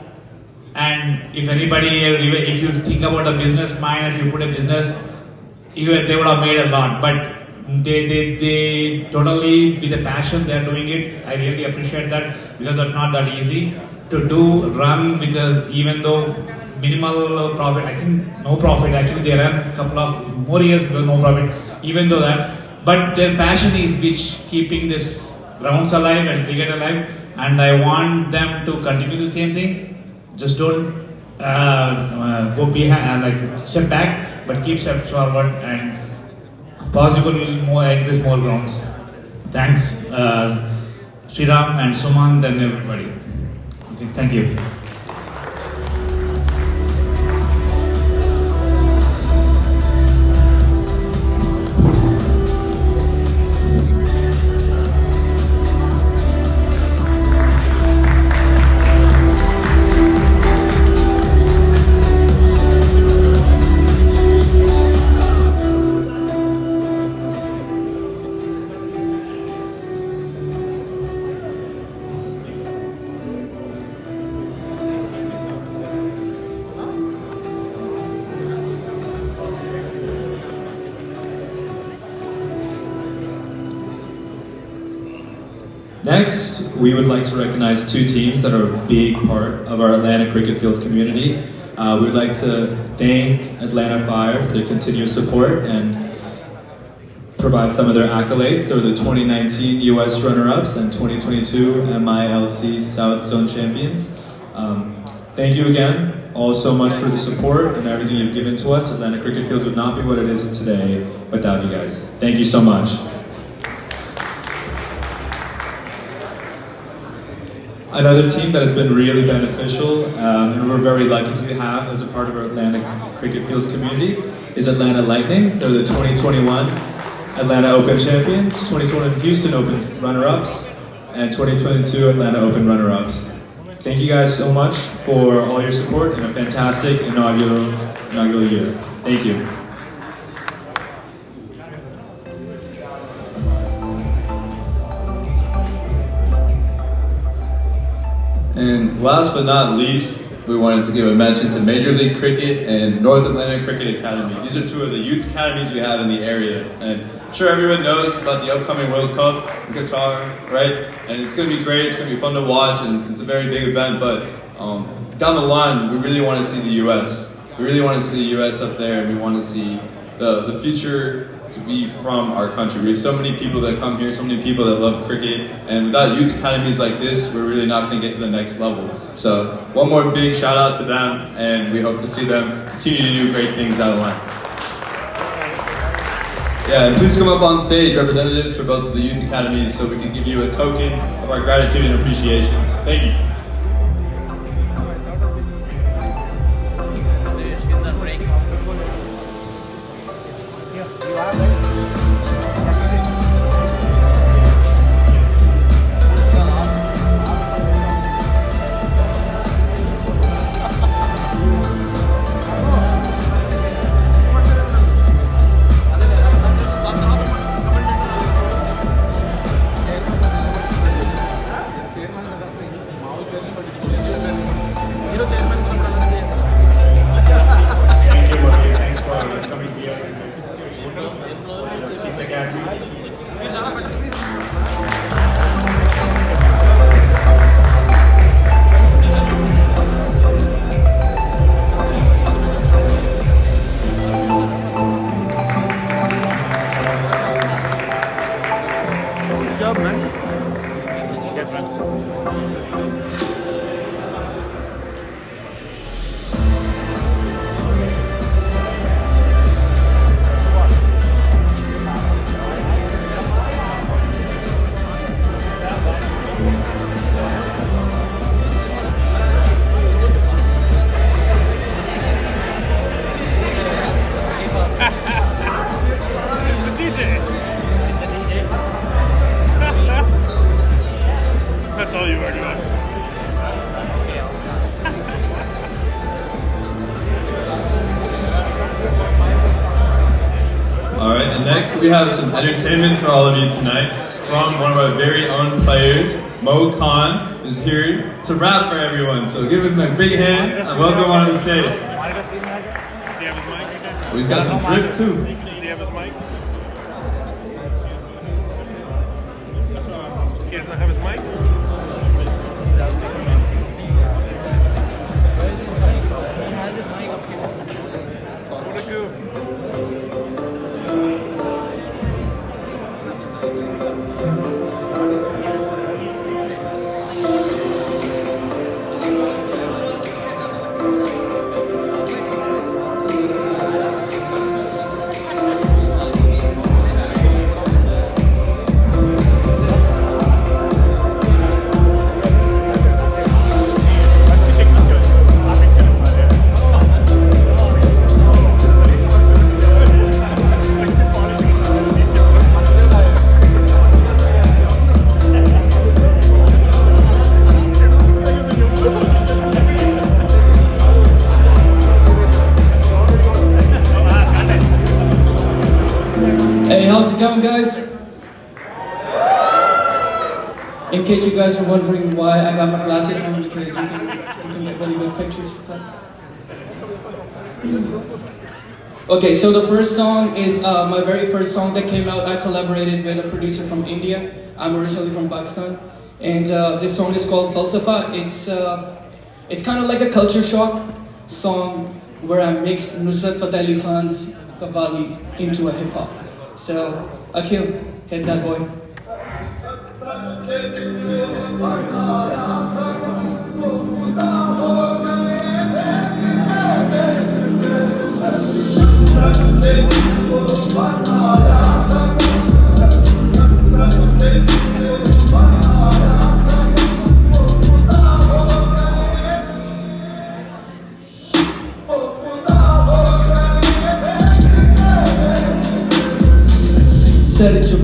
[SPEAKER 12] And if anybody, if you think about a business mind, if you put a business, they would have made a lot. But they totally, with a passion, they are doing it. I really appreciate that because it's not that easy to run with even though minimal profit. I think no profit. Actually, they ran a couple of more years with no profit. Even though that, but their passion is which keeping this grounds alive and cricket alive. And I want them to continue the same thing. Just don't go behind, like step back, but keep steps forward, and possible will increase more grounds. Thanks, Sriram and Sumant and everybody. Okay, thank you.
[SPEAKER 3] Next, we would like to recognize 2 teams that are a big part of our Atlanta Cricket Fields community. We would like to thank Atlanta Fire for their continued support and provide some of their accolades. They were the 2019 US runner-ups and 2022 MILC South Zone champions. Thank you again all so much for the support and everything you've given to us. Atlanta Cricket Fields would not be what it is today without you guys. Thank you so much. Another team that has been really beneficial, and we're very lucky to have as a part of our Atlanta Cricket Fields community, is Atlanta Lightning. They're the 2021 Atlanta Open champions, 2020 Houston Open runner-ups, and 2022 Atlanta Open runner-ups. Thank you guys so much for all your support in a fantastic inaugural year. Thank you.
[SPEAKER 2] And last but not least, we wanted to give a mention to Major League Cricket and North Atlanta Cricket Academy. These are two of the youth academies we have in the area. And I'm sure everyone knows about the upcoming World Cup in Qatar, right? And it's going to be great, it's going to be fun to watch, and it's a very big event. But down the line, we really want to see the US. We really want to see the US up there, and we want to see the future to be from our country. We have so many people that come here, so many people that love cricket, and without youth academies like this, we're really not going to get to the next level. So one more big shout out to them, and we hope to see them continue to do great things down the line. Yeah, and please come up on stage, representatives for both of the youth academies, so we can give you a token of our gratitude and appreciation. Thank you.
[SPEAKER 1] That's all you are to us.
[SPEAKER 2] Alright, and next we have some entertainment for all of you tonight from one of our very own players, Mo Khan, who's here to rap for everyone. So give him a big hand and welcome him on the stage.
[SPEAKER 1] Does he have his mic?
[SPEAKER 2] Oh, he's got some drip too.
[SPEAKER 1] Does he have his mic? He doesn't have his mic? What a goof.
[SPEAKER 13] Hey, how's it going, guys? In case you guys are wondering why I got my glasses on, because you can get really good pictures with that. Okay, so the first song is my very first song that came out. I collaborated with a producer from India. I'm originally from Pakistan, and this song is called Falsafa. It's kind of like a culture shock song where I mixed Nusrat Fateh Ali Khan's Qawwali into a hip hop. So, Akhil, hit that boy.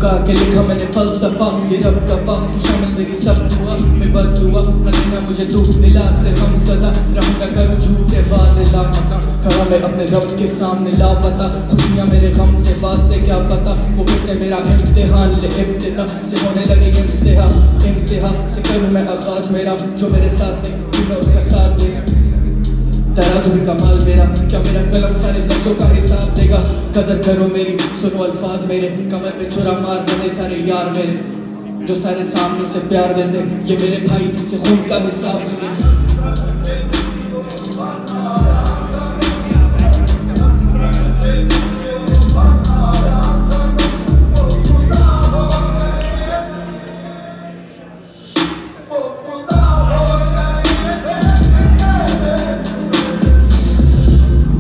[SPEAKER 13] झुका के लिखा मैंने फलसफा, ये रब का पाप तू शामिल मेरी सब दुआ में बददुआ, न लेना मुझे तू दिला से हम सदा, रहूंगा करूँ झूठे वादे लापता, खड़ा मैं अपने रब के सामने लापता, खुशियाँ मेरे गम से वास्ते क्या पता, वो फिर से मेरा इम्तिहान ले इब्तिदा से होने लगे इंतहा से करूँ मैं आगाज मेरा, जो मेरे साथ नहीं मैं उसका साथ दे, तराजू भी कमाल मेरा, क्या मेरा कलम सारे लफ्जों का हिसाब देगा, कदर करो मेरी सुनो अल्फाज मेरे, कमर पे छुरा मार बने सारे यार मेरे, जो सारे सामने से प्यार देते, ये मेरे भाई इनसे खून का हिसाब देते।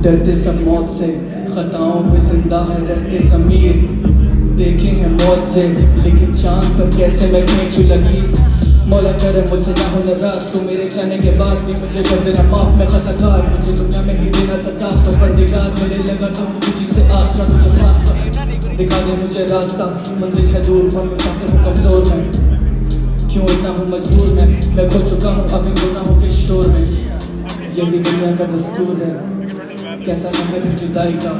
[SPEAKER 13] डरते सब मौत से, खताओं पे जिंदा है रहते ज़मीर, देखे हैं मौत से लेकिन चांद पर कैसे मैं खींचूं लगी, मौला करे मुझसे ना हो नाराज, तू मेरे जाने के बाद भी मुझे कर देना माफ, मैं खताकार मुझे दुनिया में ही देना सजा, तो परदिगार मेरे लगाता हूँ तुझी से आसरा, तुझे रास्ता दिखा दे मुझे रास्ता, मंजिल है दूर पर मुसाफिर हूँ कमजोर मैं, क्यों इतना हूँ मजबूर मैं खो चुका हूँ अभी गुनाहों के शोर में, यही दुनिया का दस्तूर है, कैसा नाम है फिर जुदाई का,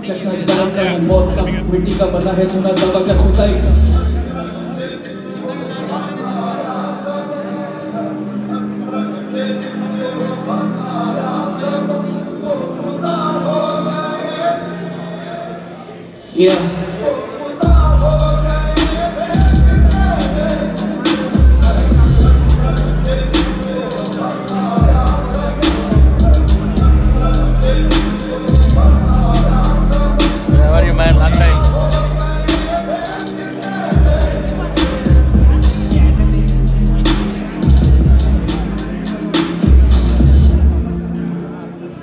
[SPEAKER 13] चखना जायका है मौत का, मिट्टी का बना है तू ना दावा कर खुदाई का। Yeah.
[SPEAKER 4] How are you, man? Long time.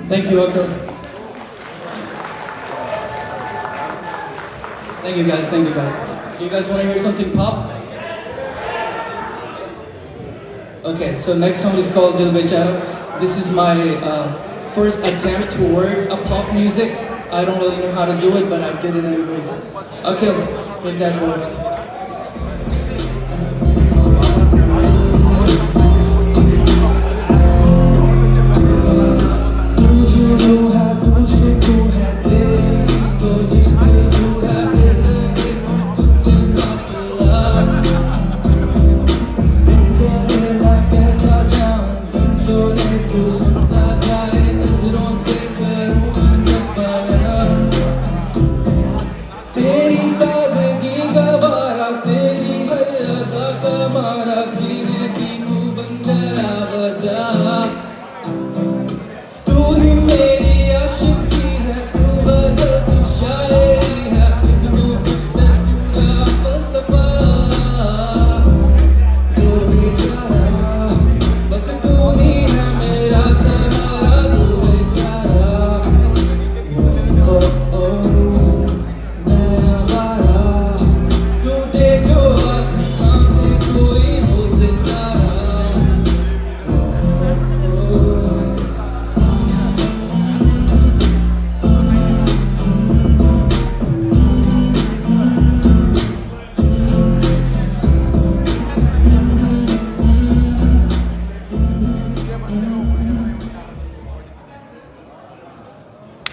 [SPEAKER 13] Thank you, Akil. Thank you guys, thank you guys. You guys want to hear something pop? Okay, so next song is called Dil Bechara. This is my first attempt towards a pop music. I don't really know how to do it, but I did it anyways. Akil, hit that board.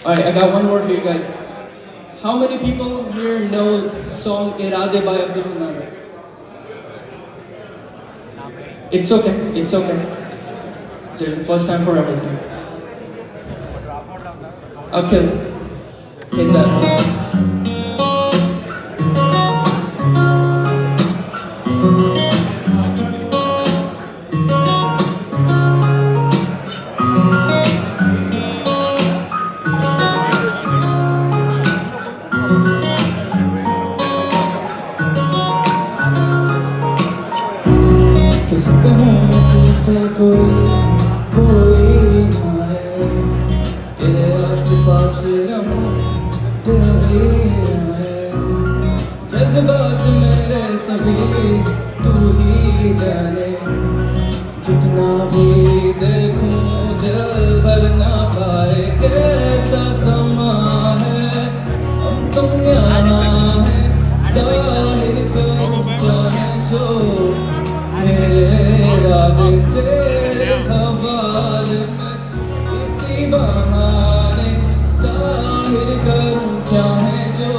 [SPEAKER 13] Alright, I got one more for you guys. How many people here know song Irade by Abdul Hanan? It's okay, it's okay. There's a first time for everything. Okay, hit that one. कोई ना है तेरे आस-पास रहूं दिल मेरा है जज्बात मेरे सभी तू ही जाने जितना भी देखूं दिल भर ना पाए कैसा समा है हम तुम यहाँ है हाल में किसी बहाने जाहिर करूं क्या है जो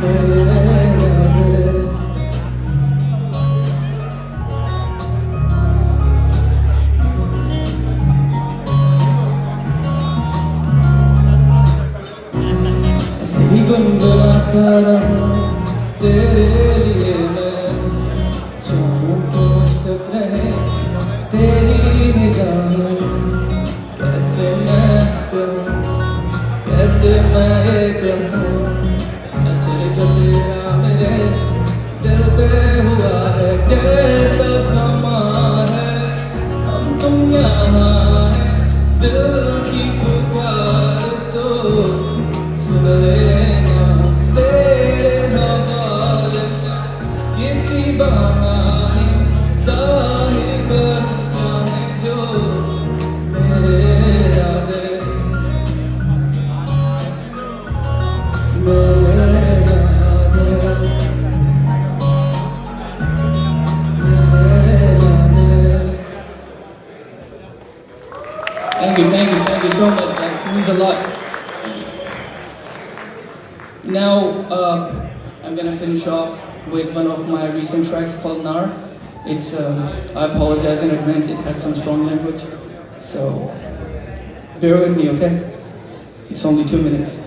[SPEAKER 13] मेरे याद ऐसे ही गुनगुनाता रहूं तेरे लिए मैं चाहूं कि मुझ तक रहे तेरी निगाहें कैसे मैं कहूं कैसे मैं ये कहूं असर जो तेरा मेरे दिल पे हुआ है कैसा समा है हम तुम यहाँ है दिल की पुकार तो सुन लेना तेरे हवाले में किसी बहाने जाहिर करूं क्या है जो मेरे इरादे मेरे इरादे मेरे इरादे Thank you so much guys, it means a lot. Now, I'm gonna finish off with one of my recent tracks called Nar. It's, I apologize in advance, it has some strong language, so bear with me, okay? It's only 2 minutes.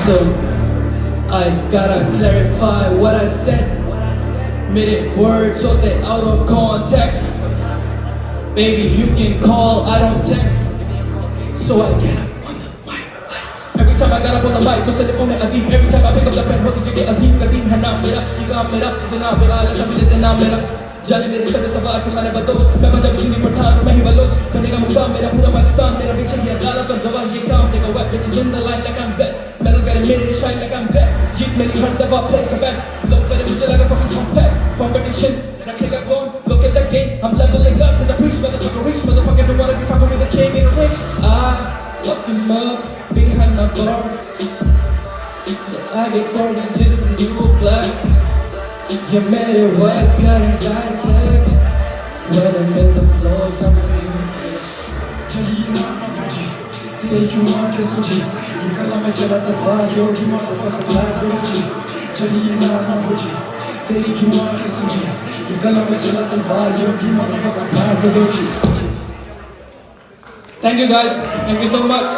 [SPEAKER 13] So, I gotta clarify what I said. Minute words so they out of context. Baby, you can call, I don't text. So I get on the mic. Every time I got up on the mic, to phone में अदीब. Every time I pick up the pen, होती जगह अजीम कदीम है नाम मेरा. ये काम मेरा, जनाब मेरा, लता भी लेते नाम मेरा. जाने मेरे सर सवार के खाने बदोश. मैं पंजाबी सुनी पठान और मैं ही बलोच. बनेगा मुकाम मेरा पूरा पाकिस्तान मेरा बीच है अदालत और गवाह ये काम देगा web bitches in the line like I'm that. Metal करे मेरे shine like I'm that. जीत मेरी हर दफा place a bet. लोग करे मुझे लगा fucking trumpet. Competition रखेगा कौन? Look at the game, I'm leveling up 'cause I preach motherfucker reach motherfucker don't wanna be fucking with the king in the ring. I locked him up behind my bars. So I get started just a new black. You made it worse, cut and dissect. When I'm in the floors, I'm in Take you on के सुझी ये कला में चला तलवार योगी motherfucker blast रुचि चलिए ना बुझी तेरी क्यों आंखें सुझी ये कला में चला तलवार योगी motherfucker blast Ruchi Thank you guys, thank you so much.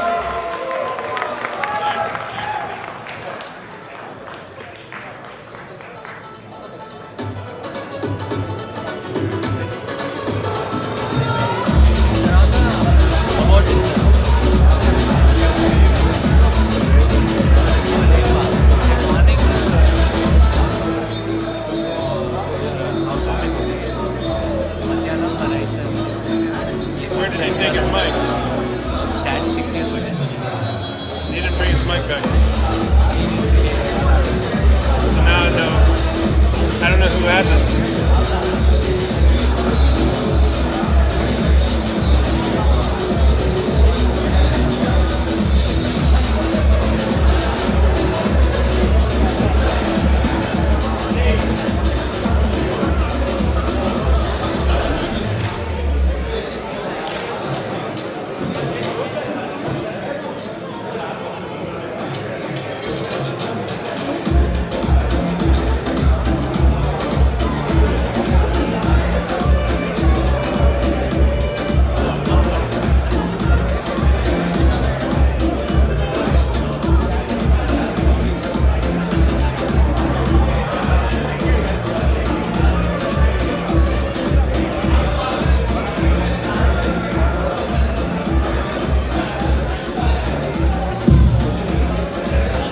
[SPEAKER 1] Where did he take his mic? He didn't bring his mic back. So now I know. I don't know who has it.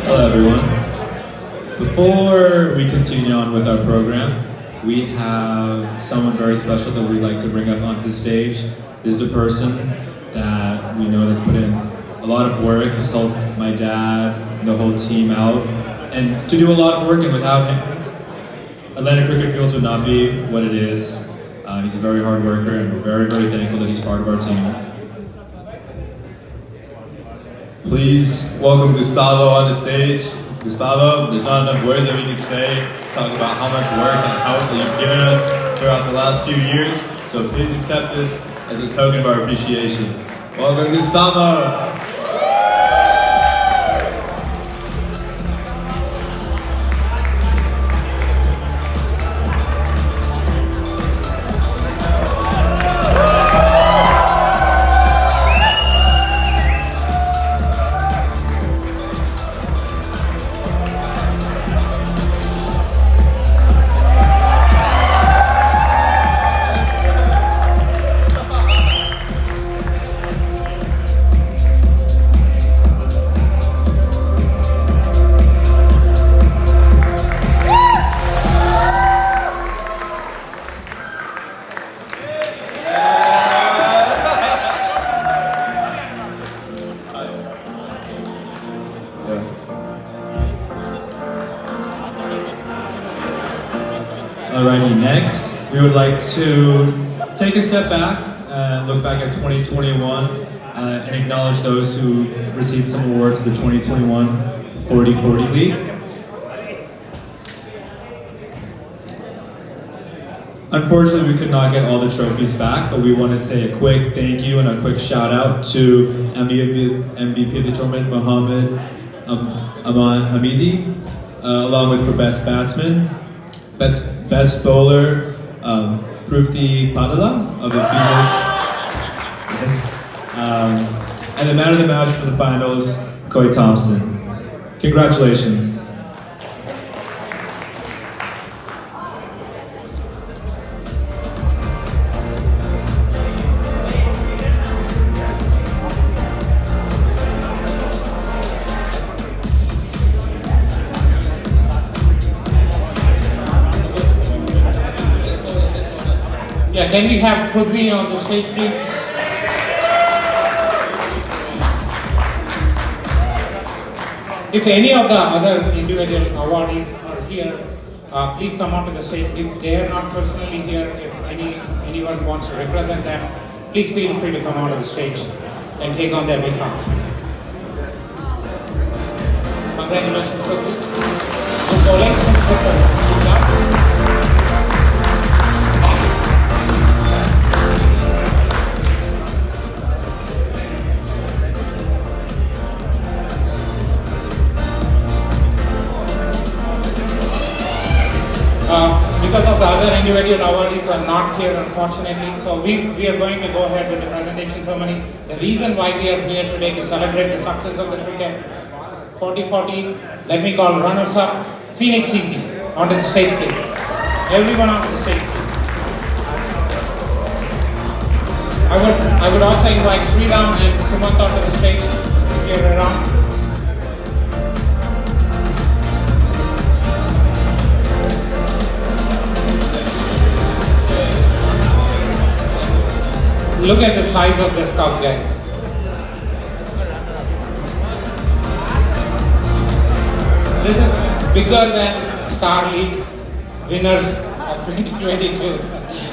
[SPEAKER 3] Hello everyone. Before we continue on with our program, we have someone very special that we'd like to bring up onto the stage. This is a person that we know that's put in a lot of work, has helped my dad and the whole team out, and to do a lot of work, and without him, Atlanta Cricket Fields would not be what it is. He's a very hard worker, and we're very, very thankful that he's part of our team.
[SPEAKER 2] Please welcome Gustavo on the stage. Gustavo, there's not enough words that we can say to talk about how much work and help that you've given us throughout the last few years. So please accept this as a token of our appreciation. Welcome, Gustavo.
[SPEAKER 3] Alrighty, next, we would like to take a step back and look back at 2021 and acknowledge those who received some awards for the 2021 40-40 League. Unfortunately, we could not get all the trophies back, but we want to say a quick thank you and a quick shout out to MVP of the tournament, Mohammed Aman Hamidi, along with for best batsman, best bowler, Prufti Padala of the Phoenix, yes, and the man of the match for the finals, Coy Thompson. Congratulations.
[SPEAKER 8] Yeah, can we have Prithvi on the stage, please? If any of the other individual awardees are here, please come onto the stage. If they are not personally here, if anyone wants to represent them, please feel free to come onto the stage and take on their behalf. Congratulations, Prithvi. Good bowling. Because of the other individual awardees who are not here, unfortunately, so we are going to go ahead with the presentation ceremony. The reason why we are here today to celebrate the success of the cricket 40-40, let me call runners-up, Phoenix CC, onto the stage, please. Everyone onto the stage, please. I would also invite Sriram and Sumant onto the stage if you're around. Look at the size of this cup, guys. This is bigger than Star League winners of 2022.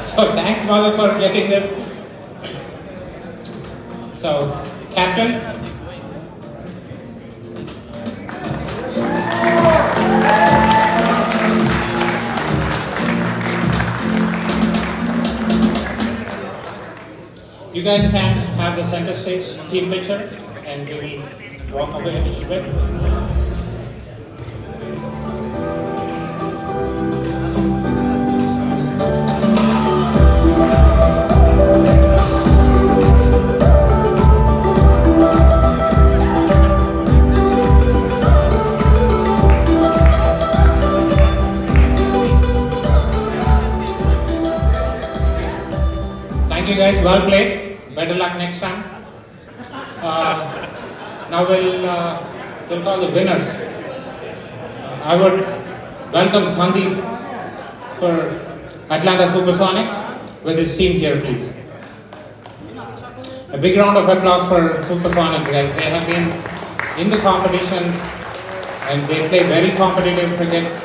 [SPEAKER 8] So thanks, Mother, for getting this. So, Captain. You guys can have the center stage team picture and we will walk away a little bit. Thank you guys, well played. Better luck next time. Now we'll call the winners. I would welcome Sandeep for Atlanta Supersonics with his team here, please. A big round of applause for Supersonics, guys. They have been in the competition and they play very competitive cricket.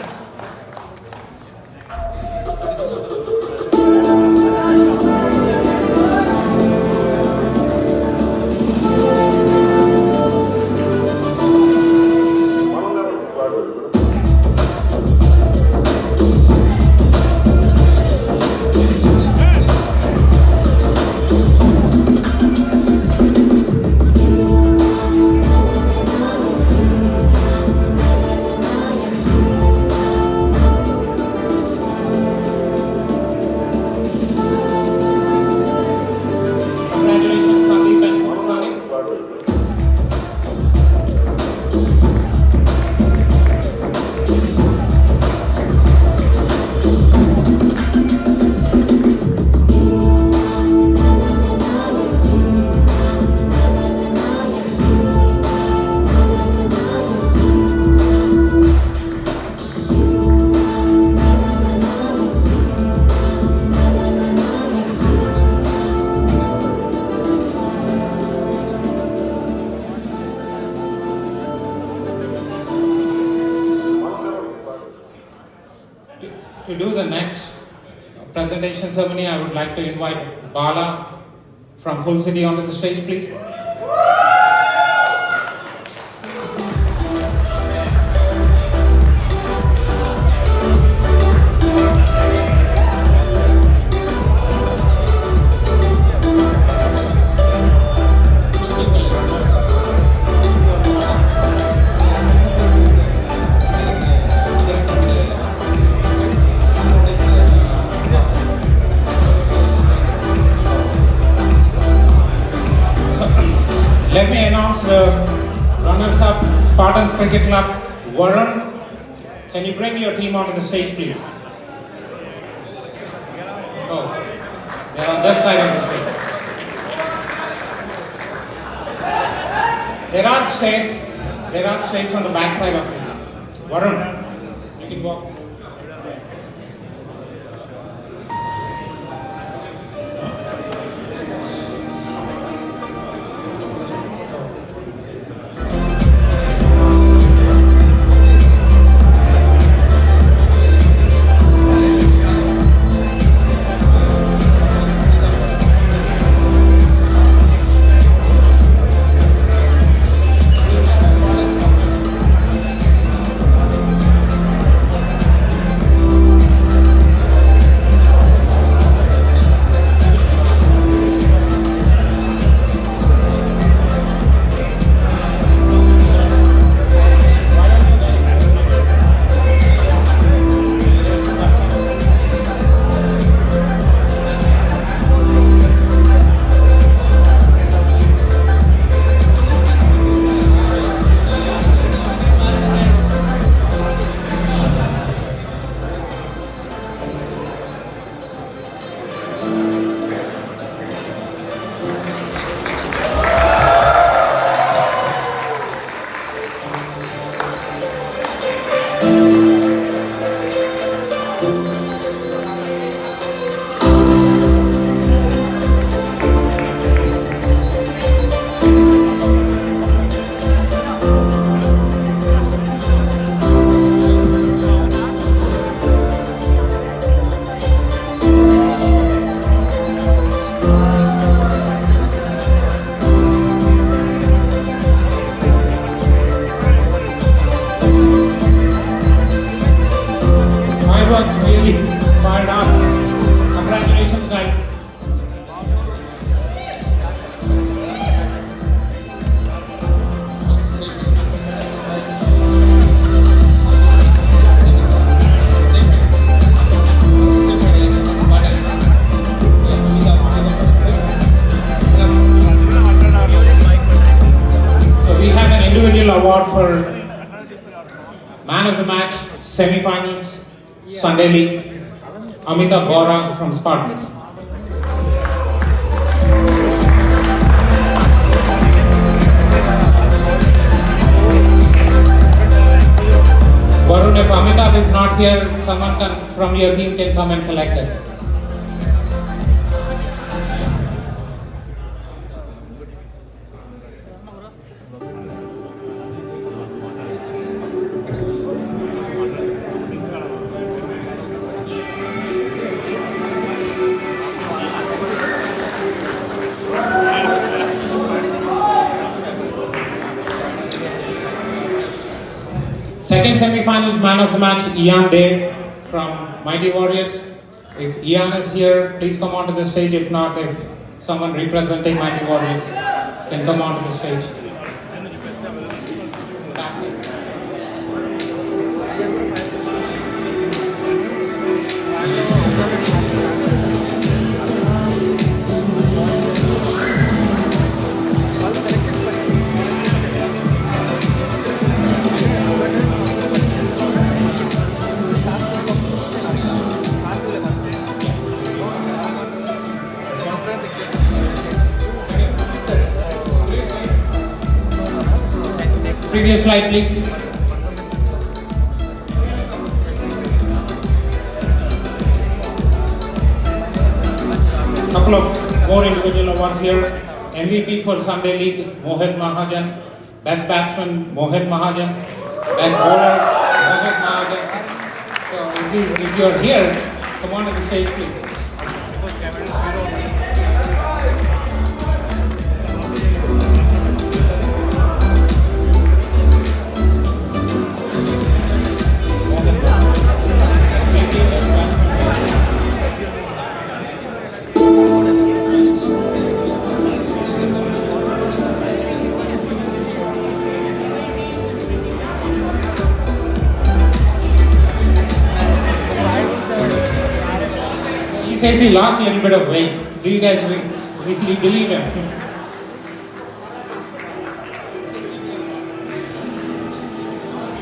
[SPEAKER 8] To do the next presentation ceremony, I would like to invite Bala from Fullcity onto the stage, please. Let me announce the runners-up Spartans Cricket Club. Varun, can you bring your team onto the stage, please? Oh, they're on this side of the stage. There are stairs on the back side of this. Varun, you can walk. Fireworks really fired up. Congratulations, guys. So we have an individual award for Man of the Match, semi-finals, Sunday League, Amita Bora from Spartans. Varun, if Amitabh is not here, someone from your team can come and collect it. Second semi-finals man of the match, Ian Dev from Mighty Warriors. If Ian is here, please come onto the stage. If not, if someone representing Mighty Warriors can come onto the stage. Previous slide, please. Couple of more individual awards here. MVP for Sunday League, Mohit Mahajan. Best batsman, Mohit Mahajan. Best bowler, Mohit Mahajan. So if you're here, come on to the stage, please. He says he lost a little bit of weight. Do you guys really believe him?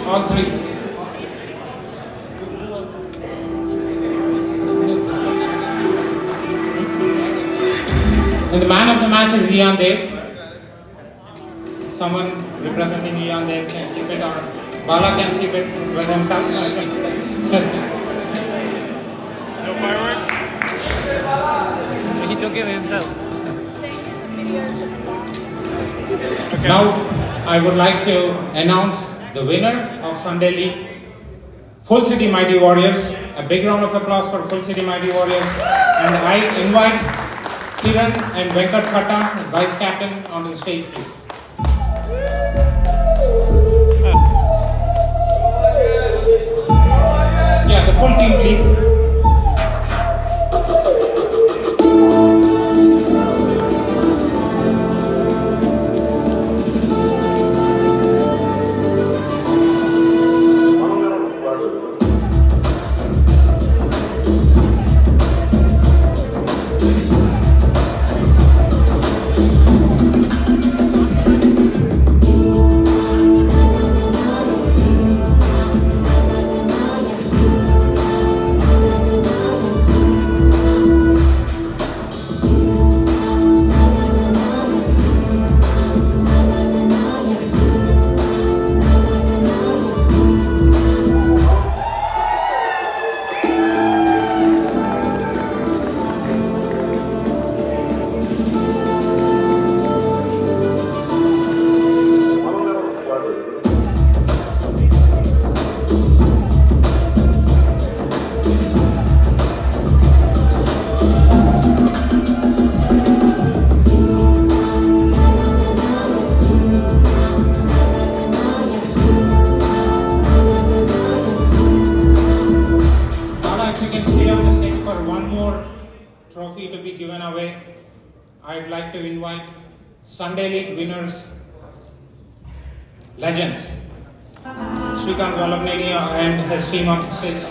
[SPEAKER 8] All three. And the man of the match is Ian Dev. Someone representing Ian Dev can keep it, or Bala can keep it with himself.
[SPEAKER 1] No fireworks?
[SPEAKER 5] He took it himself.
[SPEAKER 1] Okay.
[SPEAKER 8] Now, I would like to announce the winner of Sunday League, Fullcity Mighty Warriors. A big round of applause for Fullcity Mighty Warriors. And I invite Kiran and Venkat Khatta, vice captain, onto the stage, please. Yeah, the full team, please. Trophy to be given away. I'd like to invite Sunday League winners, legends, Srikanth Vallabheni and his team on stage.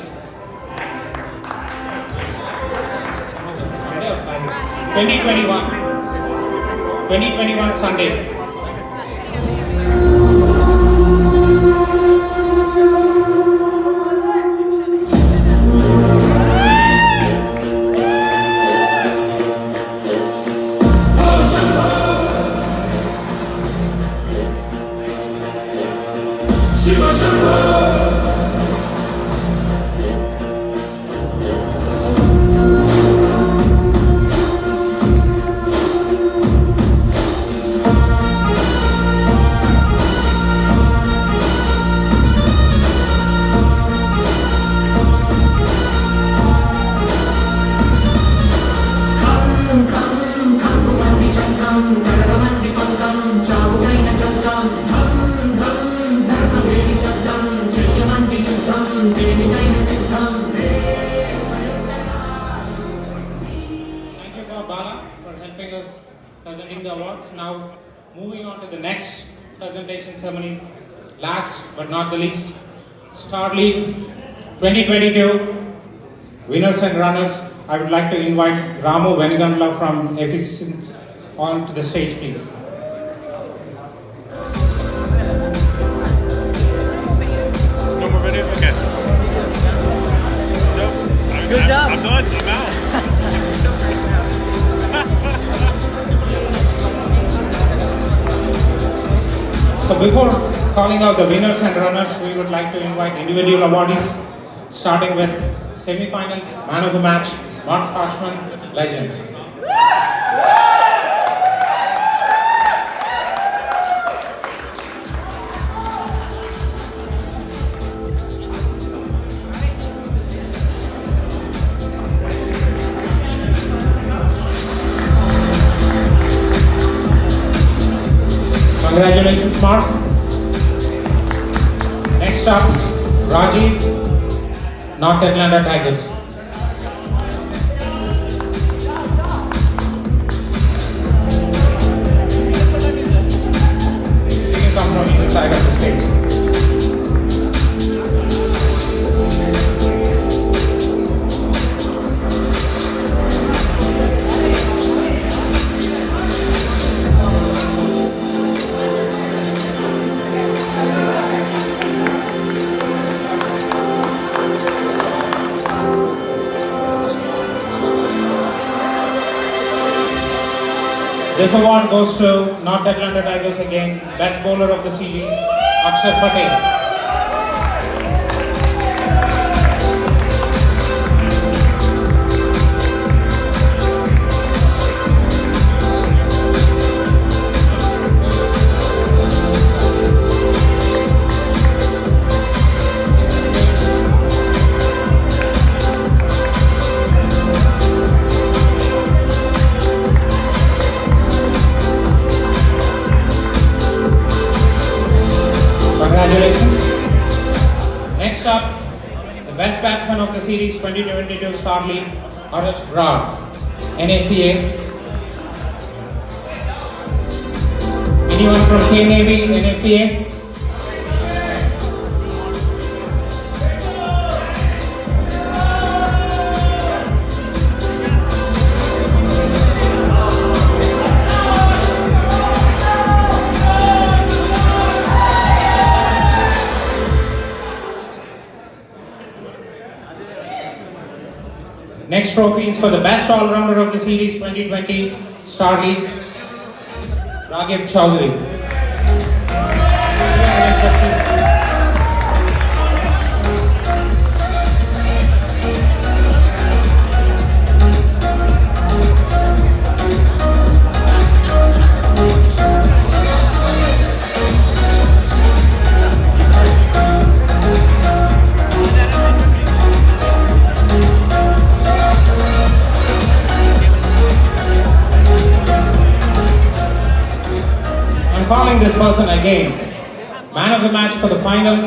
[SPEAKER 8] Sunday or Saturday? 2021 Sunday.
[SPEAKER 14] చావుకైన చట్టం ధర్మ వేడి శబ్దం
[SPEAKER 8] helping us presenting the awards. Now, moving on to the next presentation ceremony, last but not the least, Star League 2022 winners and runners. I would like to invite Ramu Venugandla from Efficiency on to the stage, please.
[SPEAKER 1] No more video? Okay. Nope.
[SPEAKER 4] Good job.
[SPEAKER 1] I'm done. I'm out.
[SPEAKER 8] So before calling out the winners and runners, we would like to invite individual awardees, starting with semi-finals, man of the match, Mark Parchman, legends. Congratulations, Mark. Next up, Rajiv, North Atlanta Tigers. You can come from either side of the stage. This award goes to North Atlanta Tigers again, best bowler of the series, Akshar Patel. Congratulations. Next up, the best batsman of the series 2022 Star League, Harish Rao, NACA. Anyone from K-Navy, NACA? Next trophy is for the best all-rounder of the series 2020 Star League, Raghib Chowdhury. Calling this person again, man of the match for the finals,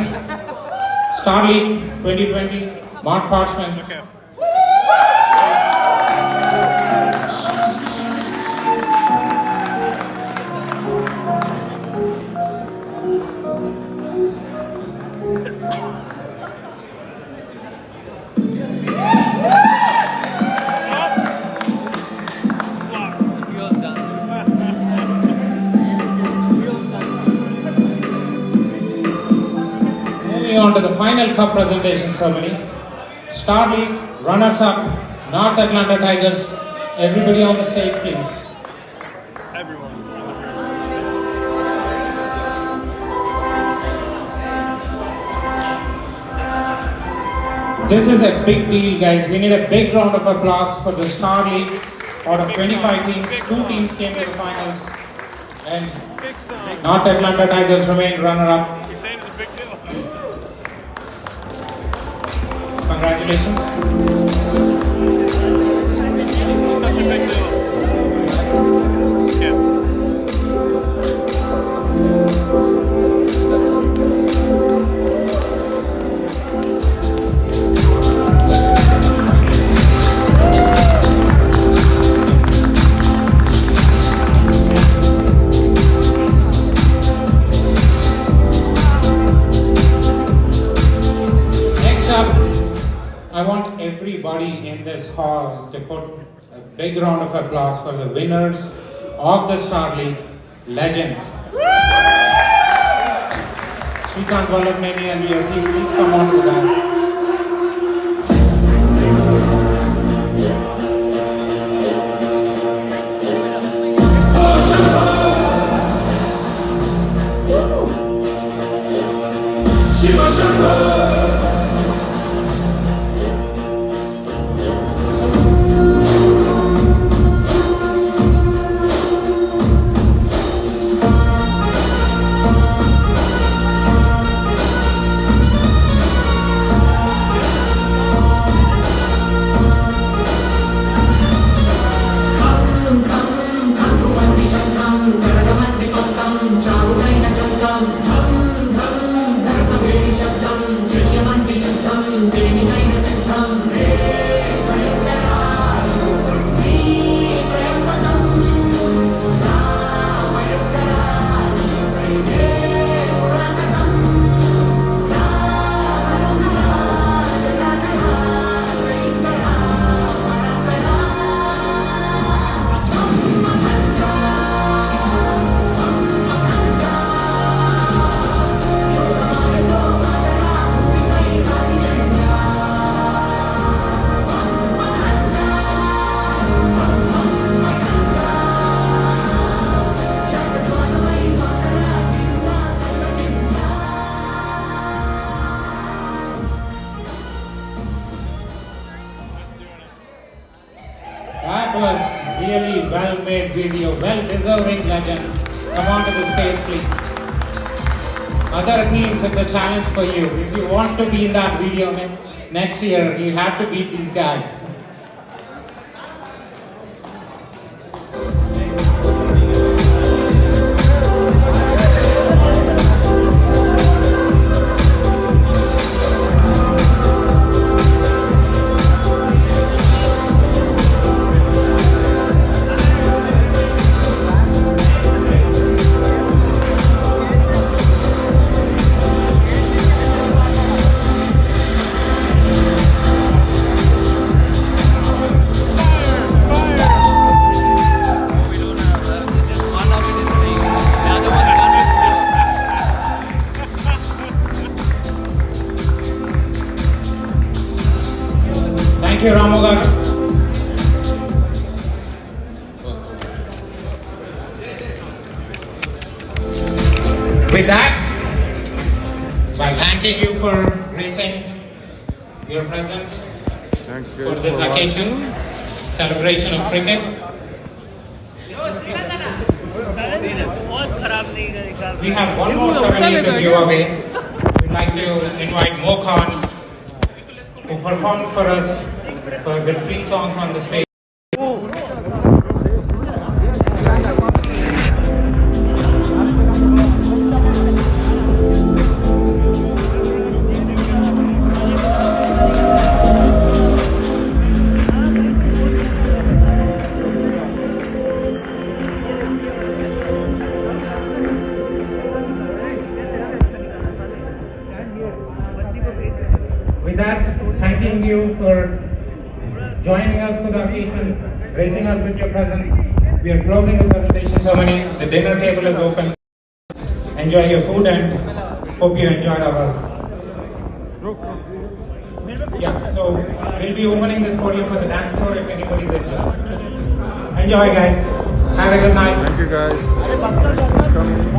[SPEAKER 8] Star League 2020, Mark Parchman.
[SPEAKER 1] Okay.
[SPEAKER 8] On to the final cup presentation ceremony. Star League runners-up, North Atlanta Tigers. Everybody on the stage, please.
[SPEAKER 1] Everyone.
[SPEAKER 8] This is a big deal, guys. We need a big round of applause for the Star League. Out of 25 teams, 2 teams came to the finals, and North Atlanta Tigers remained runner-up.
[SPEAKER 1] You're saying it's a big deal.
[SPEAKER 8] Congratulations.
[SPEAKER 1] Such a big deal. Yeah.
[SPEAKER 8] everybody in this hall to put a big round of applause for the winners of the Star League legends. Srikanth Vallabhneni and your team, please come on to the back. That was really well-made video, well-deserving legends. Come on to the stage, please. Other teams, it's a challenge for you. If you want to be in that video next year, you have to beat these guys. Thank you, Ramu garu. With that, by thanking you for gracing your presence for this occasion, celebration of cricket. We have one more souvenir to give away. We'd like to invite Mokan, who performed for us with 3 songs on the stage. With that, thanking you for joining us for the occasion, gracing us with your presence. We are closing the presentation ceremony. The dinner table is open. Enjoy your food and hope you enjoyed our. Yeah, so we'll be opening this podium for the dance floor if anybody's interested. Enjoy, guys. Have a good night.
[SPEAKER 14] Thank you, guys.